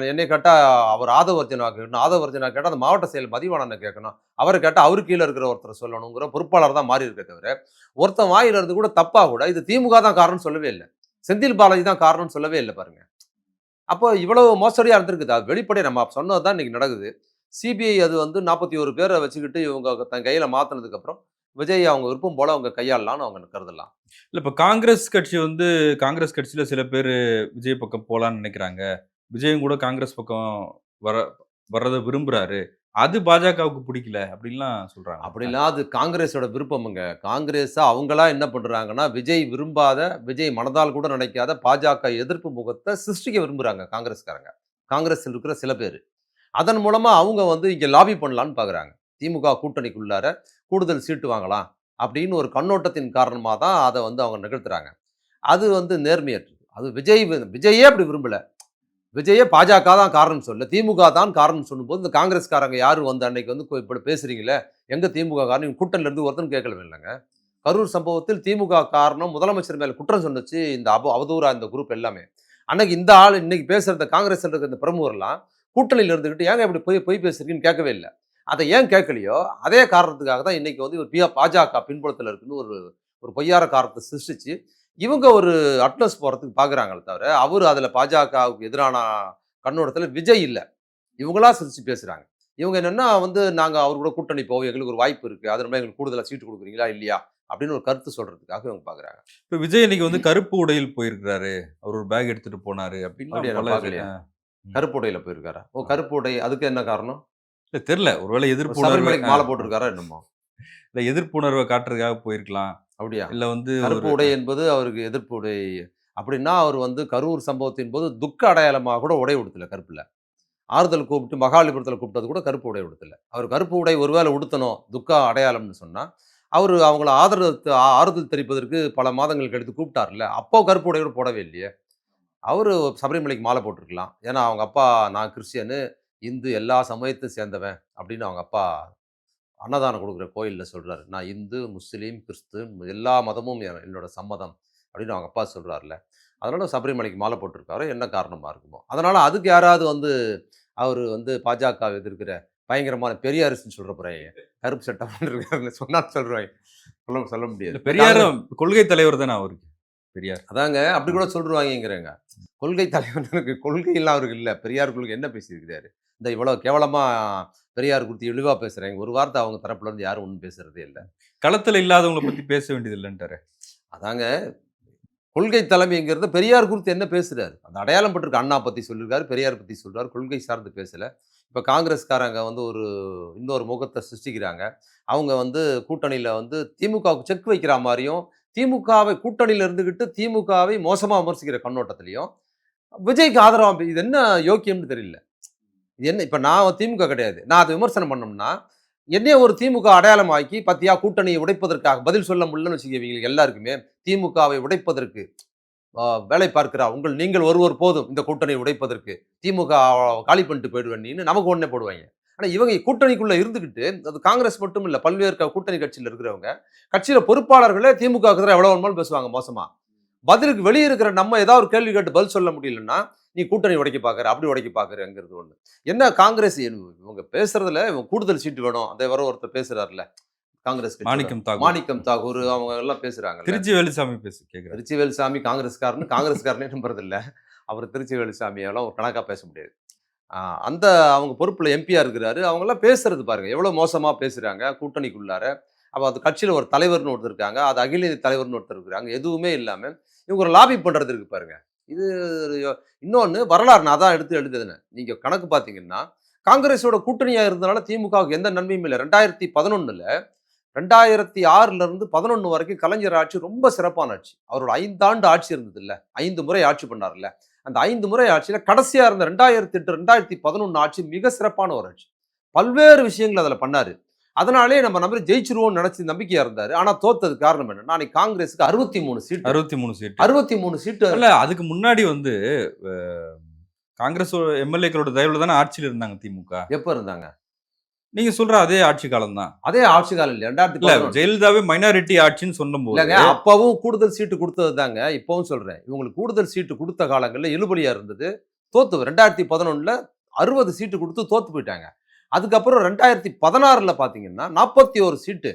என்னைய கேட்டா அவர் ஆதவ் அர்ஜுனா கேட்கணும். ஆதவ் அர்ஜுனா கேட்டா அந்த மாவட்ட செயல் மதிவாணன கேட்கணும். அவர கேட்டா அவருக்கு கீழ இருக்கிற ஒருத்தர சொல்லணுங்கிற பொறுப்பாளர் தான் மாறி இருக்கே தவிர, ஒருத்தன் வாயில இருந்து கூட தப்பா கூட இது திமுக தான் காரணம்னு சொல்லவே இல்ல. செந்தில் பாலாஜி தான் காரணம்னு சொல்லவே இல்ல பாருங்க. அப்போ இவ்வளவு மோசடியா இருந்திருக்குது. அது வெளிப்படையா நம்ம சொன்னது தான் இன்னைக்கு நடக்குது. சிபிஐ அது வந்து 41 பேர வச்சுக்கிட்டு இவங்க தன் கையில மாத்துனதுக்கு அப்புறம், விஜய் அவங்க விருப்பம் போல அவங்க கையாளலாம்னு அவங்க கருதலாம். இல்ல இப்ப காங்கிரஸ் கட்சி வந்து காங்கிரஸ் கட்சியில சில பேரு விஜய் பக்கம் போலான்னு நினைக்கிறாங்க. விஜயும் கூட காங்கிரஸ் பக்கம் வர வர்றத விரும்புறாரு. அது பாஜகவுக்கு பிடிக்கல அப்படின்லாம் சொல்றாங்க. அப்படிலாம் அது காங்கிரஸோட விருப்பமுங்க. காங்கிரஸ அவங்களா என்ன பண்றாங்கன்னா, விஜய் விரும்பாத, விஜய் மனதால் கூட நினைக்காத பாஜக எதிர்ப்பு முகத்த சிருஷ்டிக்க விரும்புறாங்க காங்கிரஸ்காரங்க. காங்கிரஸ்ல இருக்கிற சில பேரு. அதன் மூலமா அவங்க வந்து இங்க லாபி பண்ணலான்னு பார்க்குறாங்க. திமுக கூட்டணிக்குள்ளார கூடுதல் சீட்டு வாங்கலாம். அப்படின்னு ஒரு கண்ணோட்டத்தின் காரணமா தான் அத வந்து அவங்க நிகழ்த்துறாங்க. அது வந்து நேர்மையற்றது. அது விஜயே அப்படி விரும்பல. விஜயே பாஜக தான் காரணம்னு சொல்லல. திமுக தான் காரணம்னு சொல்லும்போது, இந்த காங்கிரஸ்காரங்க யாரும் வந்து அன்னைக்கு வந்து இப்படி பேசுறீங்களே, எங்க திமுக காரணம்? கூட்டணில இருந்து ஒருத்தனும் கேட்கல இல்லங்க. கரூர் சம்பவத்தில் திமுக காரணம் முதலமைச்சர் மேல குற்றம் சொன்னுச்சு இந்த அவதூறா இந்த குரூப் எல்லாமே. அன்னைக்கு இந்த ஆள் இன்னைக்கு பேசுற இந்த காங்கிரஸ்ல இருக்கிற இந்த பிரமுகர்லாம் கூட்டணியில இருந்துகிட்டு ஏங்க இப்படி பொய் பொய் பேசுறீங்கன்னு கேட்கவே இல்ல. அத ஏன் கேட்கலையோ, அதே காரணத்துக்காக தான் இன்னைக்கு வந்து இவர் பாஜக பின்புலத்துல இருக்குன்னு ஒரு ஒரு பொய்யான காரணத்த சிருஷ்டிச்சு, இவங்க ஒரு அட்னஸ் போறதுக்கு பார்க்குறாங்களே தவிர, அவரு அதுல பாஜகவுக்கு எதிரான கண்ணோட்டத்துல விஜய் இல்ல. இவங்களா சிரிச்சு பேசுறாங்க. இவங்க என்னன்னா வந்து, நாங்க அவர் கூட கூட்டணி போவோம். எங்களுக்கு ஒரு வாய்ப்பு இருக்கு. அதன் மூலம் எங்களுக்கு கூடுதலா சீட்டு குடுக்குறீங்களா? இல்லையா? அப்படின்னு ஒரு கருத்து சொல்றதுக்காக இவங்க பார்க்குறாங்க. இப்ப விஜய் இன்னைக்கு வந்து கருப்பு உடையில் போயிருக்கிறாரு. அவர் ஒரு பேக் எடுத்துட்டு போனாரு அப்படின்லாம் அப்படியா? நான் பல பார்க்கலையே. ம். கருப்பு உடையில போயிருக்காரா? ஓ! ஆ. கருப்பு உடை அதுக்கு என்ன காரணம்? இல்ல தெரியல. ஒருவேளை எதிர்ப்பு உணர்வு சபரிமலைக்கு மாலை போட்டிருக்காரா என்னமோ? இல்ல எதிர்ப்பு உணர்வ காட்டுறதுக்காக போயிருக்கலாம். அப்படியா? இல்ல வந்து கருப்பு ஒரு உடை என்பது அவருக்கு எதிர்ப்பு உடை. அப்படின்னா, அவர் வந்து கரூர் சம்பவத்தின் போது துக்க அடையாளமா கூட உடை உடுத்தல கருப்புல. ஆறுதல் கூப்பிட்டு மகாபலிபுரத்தில கூப்பிட்டது கூட கருப்பு உடை உடுத்தல. அவர் கருப்பு உடை ஒருவேளை உடுத்தணும், துக்க அடையாளம்னு சொன்னா, அவரு அவங்கள ஆறுதல் தெரிவிப்பதற்கு பல மாதங்கள் கழித்து கூப்பிட்டார்ல. அப்போ கருப்பு உடை கூட போடவே இல்லையே. அவரு சபரிமலைக்கு மாலை போட்டிருக்கலாம். ஏன்னா, அவங்க அப்பா நான் கிறிஸ்டியனு, இந்து எல்லா சமயத்தையும் சேர்ந்தவன் அப்படின்னு அவங்க அப்பா அன்னதானம் குடுக்குற கோயில்ல சொல்றாரு. நான் இந்து, முஸ்லீம், கிறிஸ்து எல்லா மதமும் என்னோட சம்மதம் அப்படின்னு அவங்க அப்பா சொல்றார்ல. அதனால சபரிமலைக்கு மாலை போட்டிருக்காரோ என்ன காரணமா இருக்குமோ. அதனால அதுக்கு யாராவது வந்து அவரு வந்து பாஜகவ எதிர்க்கிற பயங்கரமான பெரியாரிஸ்ட்ன்னு சொல்ற போறாய்ங்க. கருப்பு சட்டை போட்டிருக்காருன்னு சொன்னா சொல்றாய்ங்க. சொல்ல சொல்ல முடியாது. இல்ல பெரியாரும் கொள்கை தலைவர் தானே அவருக்கு. பெரியார். அதாங்க அப்படி கூட சொல்ருவாங்கங்கிறேங்க. கொள்கை தலைவனுக்கு கொள்கைலாம் அவருக்கு இல்ல. பெரியார் கொள்கை என்ன பேசியிருக்கிறாரு? இந்த இவ்வளவு கேவலமா பெரியார் குறித்து இழிவா பேசுறாங்க. ஒரு வார்த்தை அவங்க தரப்புல இருந்து யாரும் ஒண்ணும் பேசுறதே இல்ல. களத்துல இல்லாதவங்கள பத்தி பேச வேண்டியது இல்லன்ட்டாரு. அதாங்க கொள்கை தலைமைங்கிறத பெரியார் குறித்து என்ன பேசுறாரு? அந்த அடையாளம் பட்டிருக்கு. அண்ணா பத்தி சொல்லியிருக்காரு, பெரியார் பத்தி சொல்றாரு. கொள்கை சார்ந்து பேசல. இப்ப காங்கிரஸ்காரங்க வந்து இன்னொரு முகத்த சிருஷ்டிக்கிறாங்க. அவங்க வந்து கூட்டணியில வந்து திமுகவுக்கு செக் வைக்கிற மாரியும், திமுகவை கூட்டணியில இருந்துகிட்டு திமுகவை மோசமா விமர்சிக்கிற கண்ணோட்டத்திலயும், விஜய்க்கு ஆதரவா இது என்ன யோக்கியம்னு தெரியல. இது என்ன இப்ப நான் திமுக கிடையாது. நான் அத விமர்சனம் பண்ணோம்னா, என்னைய ஒரு திமுக அடையாளமாக்கி, "பாத்தியா கூட்டணியை உடைப்பதற்காக" பதில் சொல்ல முடியலன்னு வச்சுக்கங்க இவங்களுக்கு எல்லாருக்குமே. திமுகவை உடைப்பதற்கு வேலை பார்க்கிறா நீங்கள் ஒருவர் போதும் இந்த கூட்டணியை உடைப்பதற்கு. திமுக காலி பண்ணிட்டு போயிடுவேன் நீன்னு நமக்கு உடனே போடுவாய்ங்க. ஆனா இவங்க கூட்டணிக்குள்ள இருந்துகிட்டு, அது காங்கிரஸ் மட்டும் இல்ல, பல்வேறு கூட்டணி கட்சியில இருக்கிறவங்க, கட்சியில பொறுப்பாளர்களே திமுகவுக்கு எதிரா எவ்வளவு வேணுமாலும் பேசுவாங்க மோசமா. பதிலுக்கு வெளிய இருக்கிற நம்ம ஏதாவது ஒரு கேள்வி கேட்டு பதில் சொல்ல முடியலன்னா, நீ கூட்டணி உடைக்க பார்க்குற, அப்படி உடைக்க பார்க்குறங்கிறது ஒண்ணு. என்ன காங்கிரஸ் இவங்க பேசுறதுல இவங்க கூடுதல் சீட்டு வேணும். அந்த யாரோ ஒருத்தர் பேசுறார்ல. காங்கிரஸ் கட்சியோட மாணிக்கம் தாகூர். மாணிக்கம் தாகூர் அவங்க எல்லாம் பேசுறாங்கல்ல. திருச்சி வேலுசாமி கேட்கிறாரு. திருச்சி வேலுசாமி காங்கிரஸ்காரனே நம்புறதில்ல. அவர் திருச்சி வேலுசாமி எல்லாம் ஒரு கணக்கா பேச முடியாது. அந்த அவங்க பொறுப்புல எம்பியா இருக்கிறாரு. அவங்கலாம் பேசுறது பாருங்க. எவ்வளவு மோசமா பேசுறாங்க கூட்டணிக்குள்ளார. அப்ப அந்த கட்சியில ஒரு தலைவர்ன்னு ஒருத்தர் இருக்காங்க. அது அகில இந்திய தலைவர்ன்னு ஒருத்தர் இருக்கிறாங்க. எதுவுமே இல்லாம இவங்க ஒரு லாபி பண்றது இருக்கு பாருங்க. இது இன்னொன்னு வரலாறு நான் தான் எடுத்து எழுதுனேன். நீங்க கணக்கு பார்த்தீங்கன்னா, காங்கிரஸோட கூட்டணியா இருந்தனால திமுகவுக்கு எந்த நன்மையும் இல்ல. 2011ல 2006ல இருந்து 11 வரைக்கும் கலைஞர் ஆட்சி ரொம்ப சிறப்பான ஆட்சி. அவரோட 5 ஆண்டு ஆட்சி இருந்ததுல்ல. 5 முறை ஆட்சி பண்ணார்ல. அந்த 5 முறை ஆட்சியில கடைசியா இருந்த 2008, 2011 ஆட்சி மிக சிறப்பான ஒரு ஆட்சி. பல்வேறு விஷயங்கள் அதுல பண்ணாரு. அதனாலேயே நம்ம நம்பி ஜெயிச்சுருவோம்னு நினைச்சு நம்பிக்கையா இருந்தாரு. ஆனா தோத்ததுக்கு காரணம் என்ன? அன்னைக்கு காங்கிரஸுக்கு 63 சீட்டு. 63 சீட்டு. 63 சீட்டு. இல்ல அதுக்கு முன்னாடி வந்து அ காங்கிரஸ் எம்எல்ஏக்களோட தயவுல தானே ஆட்சியில இருந்தாங்க திமுக. எப்ப இருந்தாங்க? நீங்க சொல்ற அதே ஆட்சி காலம் தான். அதே ஆட்சி காலம் இல்ல. இல்ல 2011 ஜெயலலிதாவே மைனாரிட்டி ஆட்சின்னு சொன்னபோது இல்லங்க. அப்பவும் கூடுதல் சீட்டு குடுத்தது தாங்க. இப்பவும் சொல்றேன். இவங்களுக்கு கூடுதல் சீட்டு குடுத்த காலங்கள்ல இழுபறியா இருந்தது. தோத்து 2011ல 60 சீட்டு குடுத்து தோத்து போயிட்டாங்க. அதுக்கப்புறம் 2016ல பார்த்தீங்கன்னா 41 சீட்டு.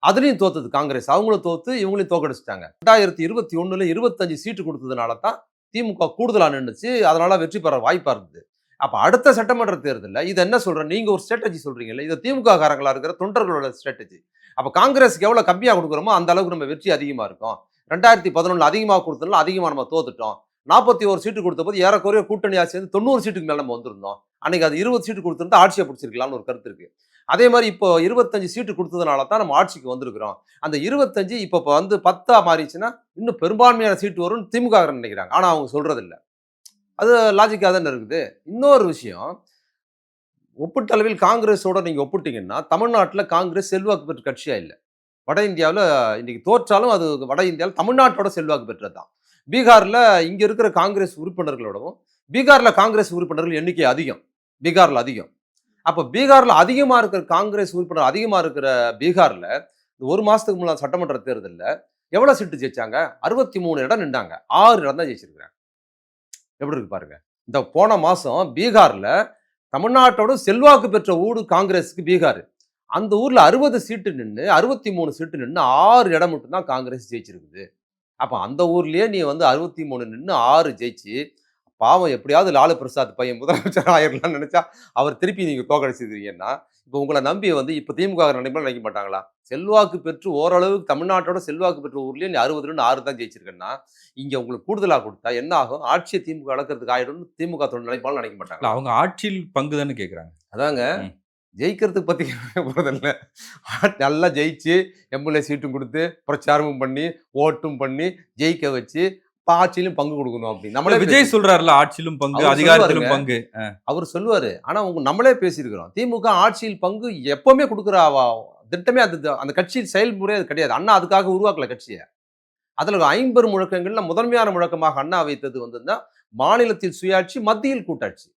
அதுலயும் தோத்தது காங்கிரஸ். அவங்களும் தோத்து, இவங்களையும் தோற்கடிச்சுட்டாங்க. 2021ல 25 சீட்டு குடுத்ததுனால தான் திமுக கூடுதலா நின்னுச்சு. அதனால வெற்றி பெற வாய்ப்பா இருந்தது. அப்ப அடுத்த சட்டமன்ற தேர்தல்ல இத என்ன சொல்றேன்? நீங்க ஒரு ஸ்ட்ராட்டஜி சொல்றீங்கல்ல. இது திமுக காரங்களா இருக்கிற தொண்டர்களோட ஸ்ட்ராட்டஜி. அப்ப காங்கிரஸ்க்கு எவ்வளவு கம்மியா குடுக்குறோமோ, அந்த அளவுக்கு நம்ம வெற்றி அதிகமா இருக்கும். 2011ல அதிகமா குடுத்ததுனால அதிகமா நம்ம தோத்துட்டோம். 41 சீட்டு குடுத்தபோது ஏறக்குறைய கூட்டணி ஆட்சி சேர்ந்து 90 சீட்டுக்கு மேல நம்ம வந்திருந்தோம். அன்னைக்கு அது 20 சீட்டு குடுத்திருந்தா ஆட்சிய பிடிச்சிருக்கலாம்னு ஒரு கருத்து இருக்கு. அதே மாரி இப்போ 25 சீட்டு குடுத்ததுனால தான் நம்ம ஆட்சிக்கு வந்திருக்கிறோம். அந்த 25 இப்ப வந்து 10ஆ மாறிச்சுன்னா, இன்னும் பெரும்பான்மையான சீட்டு வரும்னு திமுககாரங்க நினைக்கிறாங்க. ஆனா அவங்க சொல்றது இல்ல. அது லாஜிக்கா தானே இருக்குது. இன்னொரு விஷயம், ஒப்பீட்டளவில் காங்கிரஸோட நீங்க ஒப்பிட்டீங்கன்னா, தமிழ்நாட்டுல காங்கிரஸ் செல்வாக்கு பெற்ற கட்சியா இல்ல. வட இந்தியாவுல இன்னைக்கு தோற்றாலும் அது வட இந்தியாவுல தமிழ்நாட்டோட செல்வாக்கு பெற்றது தான். பீகார்ல இங்க இருக்கிற காங்கிரஸ் உறுப்பினர்களோடவும், பீகார்ல காங்கிரஸ் உறுப்பினர்கள் எண்ணிக்கை அதிகம். பீகார்ல அதிகம். அப்ப பீகார்ல அதிகமா இருக்கிற காங்கிரஸ் உறுப்பினர் அதிகமா இருக்கிற பீகார்ல, 1 மாசத்துக்கு முன்னால சட்டமன்ற தேர்தல்ல எவ்வளவு சீட்டு ஜெயிச்சாங்க? 63 இடம் நின்னாங்க. 6 இடம் தான் ஜெயிச்சிருக்காங்க. எப்படி இருக்கு பாருங்க. இந்த போன மாசம் பீகார்ல தமிழ்நாட்டோட செல்வாக்கு பெற்ற ஊடு காங்கிரஸுக்கு பீகார். அந்த ஊர்ல 60 சீட்டு நின்னு 63 சீட்டு நின்னு 6 இடம் மட்டும் தான் காங்கிரஸ் ஜெயிச்சிருக்குது. அப்ப அந்த ஊர்லயே நீ வந்து 63 நின்னு 6 ஜெயிச்சு, பாவம் எப்படியாவது லாலு பிரசாத் பையன் முதலமைச்சர் ஆயிரலாம்னு நெனச்சா, அவர் திருப்பி நீங்க தோற்கடிச்சிருக்கீங்கன்னா, இப்ப உங்கள நம்பி வந்து இப்ப திமுக நினைக்க மாட்டாங்களா? செல்வாக்கு பெற்று ஓரளவுக்கு தமிழ்நாட்டோட செல்வாக்கு பெற்ற ஊர்லயே நீ 60ன்னு 6 தான் ஜெயிச்சிருக்கன்னா, இங்க உங்களுக்கு கூடுதலா குடுத்தா என்ன ஆகும்? ஆட்சிய திமுக இழக்கிறதுக்கு ஆயிடும்னு திமுக தொண்டர் நினைப்பாங்கன்னு நினைக்க இல்ல மாட்டாங்களா? அவங்க ஆட்சியில் பங்கு தானே கேட்குறாங்க. அதாங்க ம். ஜெயிக்கிறதுக்கு பத்தி போறதில்ல. நல்லா ஜெயிச்சு, எம்எல்ஏ சீட்டும் குடுத்து, பிரச்சாரமும் பண்ணி, ஓட்டும் பண்ணி, ஜெயிக்க வச்சு, இப்ப ஆட்சியிலும் பங்கு குடுக்கணும் அப்படின்னு. இல்ல நம்மளே விஜய் பேசியிருக்கோம். சொல்றாருல்ல, ஆட்சியிலும் பங்கு, அவரு சொல்லுவாருங்க. அதிகாரத்திலும் பங்கு. அவரு சொல்லுவாரு. ஆனா நம்மளே பேசியிருக்கிறோம். திமுக ஆட்சியில் பங்கு எப்பவுமே குடுக்குற திட்டமே அது அந்த கட்சி செயல்முறையே அது கிடையாது. அண்ணா அதுக்காக உருவாக்கல கட்சிய. அதுல 50 முழக்கங்கள்ல முதன்மையான முழக்கமாக அண்ணா வைத்தது வந்துன்னா, மாநிலத்தில் சுயாட்சி, மத்தியில் கூட்டாட்சி.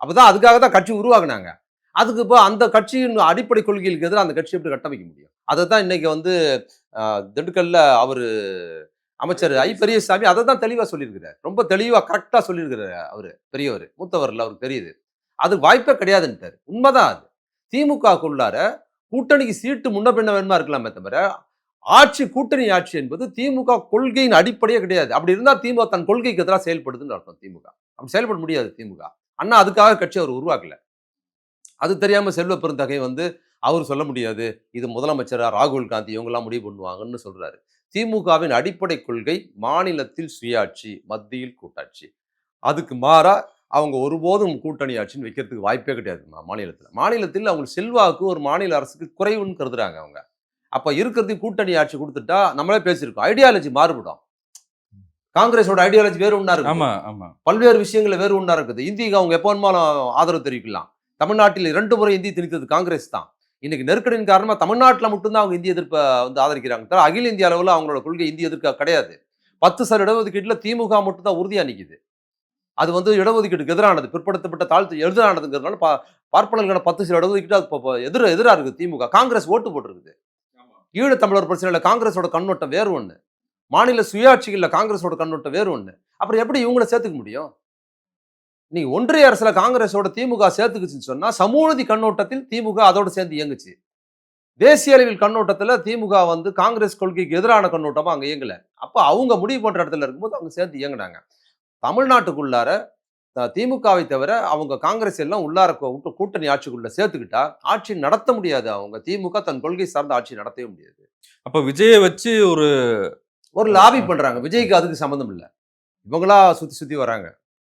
அப்பதான் அதுக்காக தான் கட்சி உருவாக்குனாங்க. அதுக்கு இப்ப அந்த கட்சியின் அடிப்படை கொள்கைகளுக்கு எதிரா அந்த கட்சி எப்படி கட்டமைக்க முடியும்? அதத்தான் இன்னைக்கு வந்து அ திண்டுக்கல்ல அவரு அமைச்சர் பெரியசாமி அததான் தெளிவா சொல்லியிருக்கிறார். ரொம்ப தெளிவா கரெக்ட்டா சொல்லியிருக்கிறாரு அவரு. பெரியவரு. மூத்தவர்ல அவருக்கு தெரியுது. அது வாய்ப்பே கிடையாதுன்ட்டாரு. உண்மதான் அது. திமுகக்குள்ளார கூட்டணிக்கு சீட்டு முன்ன பின்ன வேணுமா இருக்கலாமே தவிர, கூட்டணி ஆட்சி என்பது திமுக கொள்கையின் அடிப்படையே கிடையாது. அப்படி இருந்தா திமுக தன் கொள்கைக்கு எதிரா செயல்படுதுன்னு அர்த்தம் திமுக. அப்படி செயல்பட முடியாது திமுக. அண்ணா அதுக்காக கட்சி அவர் உருவாக்கல. அது தெரியாம செல்வ பெருந்தகை வந்து அவரு சொல்ல முடியாது. இது முதலமைச்சரா ராகுல் காந்தி இவங்கலாம் முடிவு பண்ணுவாங்கன்னு சொல்றாரு. திமுகவின் அடிப்படை கொள்கை மாநிலத்தில் சுயாட்சி, மத்தியில் கூட்டாட்சி. அதுக்கு மாறா அவங்க ஒருபோதும் கூட்டணி ஆட்சின்னு வைக்கிறதுக்கு வாய்ப்பே கிடையாது மாநிலத்தில. மாநிலத்தில் அவங்க செல்வாக்கு ஒரு மாநில அரசுக்கு குறைவுன்னு கருதுறாங்க அவங்க. அப்ப இருக்கிறது கூட்டணி ஆட்சி குடுத்துட்டா நம்மளே பேசியிருக்கோம். ஐடியாலஜி மாறுபடும். காங்கிரஸோட ஐடியாலஜி வேறு ஒண்ணா இருக்குது. ஆமா, ஆமா. பல்வேறு விஷயங்கள்ல வேறு ஒண்ணா இருக்குது. இந்திக்கு அவங்க எப்ப வேணுமானாலும் ஆதரவு தெரிவிக்கலாம். தமிழ்நாட்டில் 2 முறை இந்தி திணித்தது காங்கிரஸ் தான். இன்னைக்கு நெருக்கடியின் காரணமா தமிழ்நாட்டுல மட்டும் தான் அவங்க இந்திய எதிர்ப்ப வந்து ஆதரிக்கிறாங்க. தவிர அகில இந்திய அளவுல அவங்களோட கொள்கை இந்திய எதிர்க்க கிடையாது. 10% இடஒதுக்கீட்டுல திமுக மட்டும் தான் உறுதியா நிக்குது. அது வந்து இடஒதுக்கீட்டுக்கு எதிரானது. பிற்படுத்தப்பட்ட எதிரானதுங்கிறதுனால பார்ப்பனர்களுக்கான 10% இடஒதுக்கீடு அது எதிரா இருக்குது திமுக. காங்கிரஸ் ஓட்டு போட்டிருக்குது. ஈழத்தமிழர் பிரச்சனையில காங்கிரஸோட கண்ணோட்டம் வேறு ஒண்ணு. மாநில சுயாட்சிகள்ல காங்கிரஸோட கண்ணோட்டம் வேறு ஒண்ணு. அப்புறம் எப்படி இவங்கள சேர்த்துக்க முடியும்? நீங்க ஒன்றிய அரசுல காங்கிரஸோட திமுக சேர்த்துக்குச்சுன்னு சொன்னா, சமூகநீதி கண்ணோட்டத்தில் திமுக அதோட சேர்ந்து இயங்குச்சு. தேசிய அளவில் கண்ணோட்டத்துல திமுக வந்து காங்கிரஸ் கொள்கைக்கு எதிரான கண்ணோட்டமா அங்க இயங்கல. அப்ப அவங்க முடிவு பண்ற இடத்துல இருக்கும்போது அவங்க சேர்ந்து இயங்குனாங்க. தமிழ்நாட்டுக்குள்ளார திமுகவை தவிர அவங்க காங்கிரஸ் எல்லாம் உள்ளார கூட்டணி ஆட்சிக்குள்ள சேர்த்துக்கிட்டா, ஆட்சி நடத்த முடியாது அவங்க. திமுக தன் கொள்கை சார்ந்த ஆட்சி நடத்தவே முடியாது. அப்ப விஜய வச்சு ஒரு ஒரு லாபி பண்றாங்க. விஜய்க்கு அதுக்கு சம்மந்தம் இல்ல. இவங்களா சுத்தி சுத்தி வராங்க.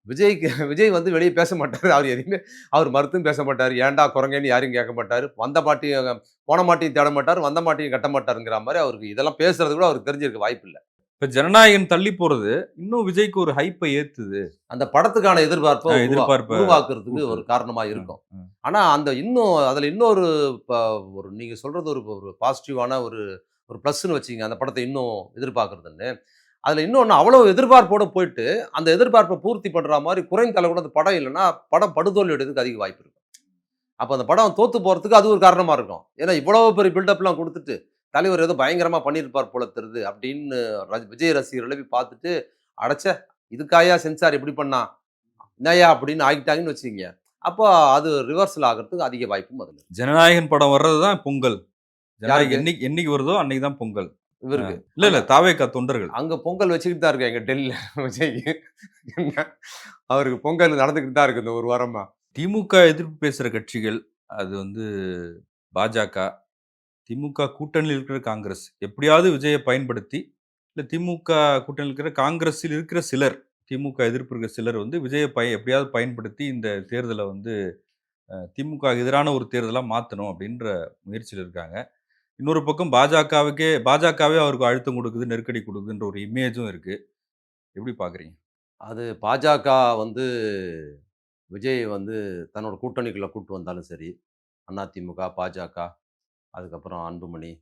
விஜய் வந்து வெளிய பேச மாட்டாரு. அவர் எதையுமே அவர் மறுத்தும் பேச மாட்டாரு. ஏன்டா குரங்கேன்னு யாரையும் கேட்க மாட்டாரு. வந்த மாட்டியும் போன மாட்டியும் தேட மாட்டாரு. வந்த மாட்டியும் கட்ட மாட்டாருங்கிற மாரி அவருக்கு இதெல்லாம் பேசுறது கூட அவருக்கு தெரிஞ்சிருக்க வாய்ப்பு இல்ல. இப்ப ஜனநாயகன் தள்ளி போறது, இன்னும் விஜய்க்கு ஒரு ஹைப்ப ஏத்துது. அந்த படத்துக்கான எதிர்பார்ப்ப எதிர்பார்ப்ப உருவாக்குறதுக்கு ஒரு ஊட்டுது. காரணமா ம், இருக்கும். ம். ஆனா அந்த இன்னும் அதுல இன்னொரு ப ஒரு நீங்க சொல்றது ஒரு ஒரு பாசிட்டிவான ஒரு ஒரு ப்ளஸ்ன்னு வச்சுக்கங்க. அந்த படத்த இன்னும் எதிர்பார்க்கிறதுன்னு. அதுல இன்னொன்னு அவ்வளவு எதிர்பார்ப்போட போயிட்டு, அந்த எதிர்பார்ப்ப பூர்த்தி பண்ற மாரி குறைந்த அளவு கூட அந்த படம் இல்லன்னா, படம் படுதோல்வி அடையறதுக்கு அதிக வாய்ப்பு இருக்கு. அப்ப அந்த படம் தோத்து போறதுக்கு அது ஒரு காரணமா இருக்கும். ஏன்னா இவ்வளவு பெரிய பில்டப்லாம் குடுத்துட்டு, தலைவர் ஏதோ பயங்கரமா பண்ணியிருப்பார் போல தெரியுது அப்படின்னு விஜய் ரசிகர்கள் போய் பார்த்துட்டு, அடச்சே! இதுக்காயா சென்சார் இப்படி பண்ணான்? என்னய்யா அப்படின்னு ஆகிட்டாங்கன்னு வச்சுக்கங்க. அப்போ அது ரிவர்சல் ஆகுறதுக்கு அதிக வாய்ப்பும் அதுல இருக்கு. ஜனநாயகன் படம் வர்றது தான் பொங்கல். ஜனநாயகம் யாருக்கு? என்னைக்கு என்னைக்கு வருதோ அன்னைக்கு தான் பொங்கல். இவருக்கு. இல்ல, இல்ல. தாவேகா தொண்டர்கள். அங்க பொங்கல் வச்சுக்கிட்டு தான் இருக்காங்க டெல்லில விஜய்க்கு. அவருக்கு பொங்கல் நடந்துக்கிட்டு தான் இருக்கு இந்த ஒரு வாரமா. திமுக எதிர்ப்பு பேசுற கட்சிகள், அது வந்து பாஜக, திமுக கூட்டணியில் இருக்கிற காங்கிரஸ், எப்படியாவது விஜய பயன்படுத்தி, இல்ல திமுக கூட்டணியில் இருக்கிற காங்கிரஸில் இருக்கிற சிலர், திமுக எதிர்ப்பு இருக்கிற சிலர் வந்து விஜய எப்படியாவது பயன்படுத்தி இந்த தேர்தல வந்து திமுகவுக்கு எதிரான ஒரு தேர்தலா மாத்தணும் அப்படின்ற முயற்சியில இருக்காங்க. இன்னொரு பக்கம் பாஜகவே அவருக்கு அழுத்தம் குடுக்குது, நெருக்கடி குடுக்குதுன்ற ஒரு இமேஜும் இருக்கு. எப்படி பார்க்குறீங்க? அது பாஜக வந்து விஜய் வந்து தன்னோட கூட்டணிக்குள்ள கூட்டு வந்தாலும் சரி, அதிமுக, பாஜக, அதுக்கப்புறம் அன்புமணி,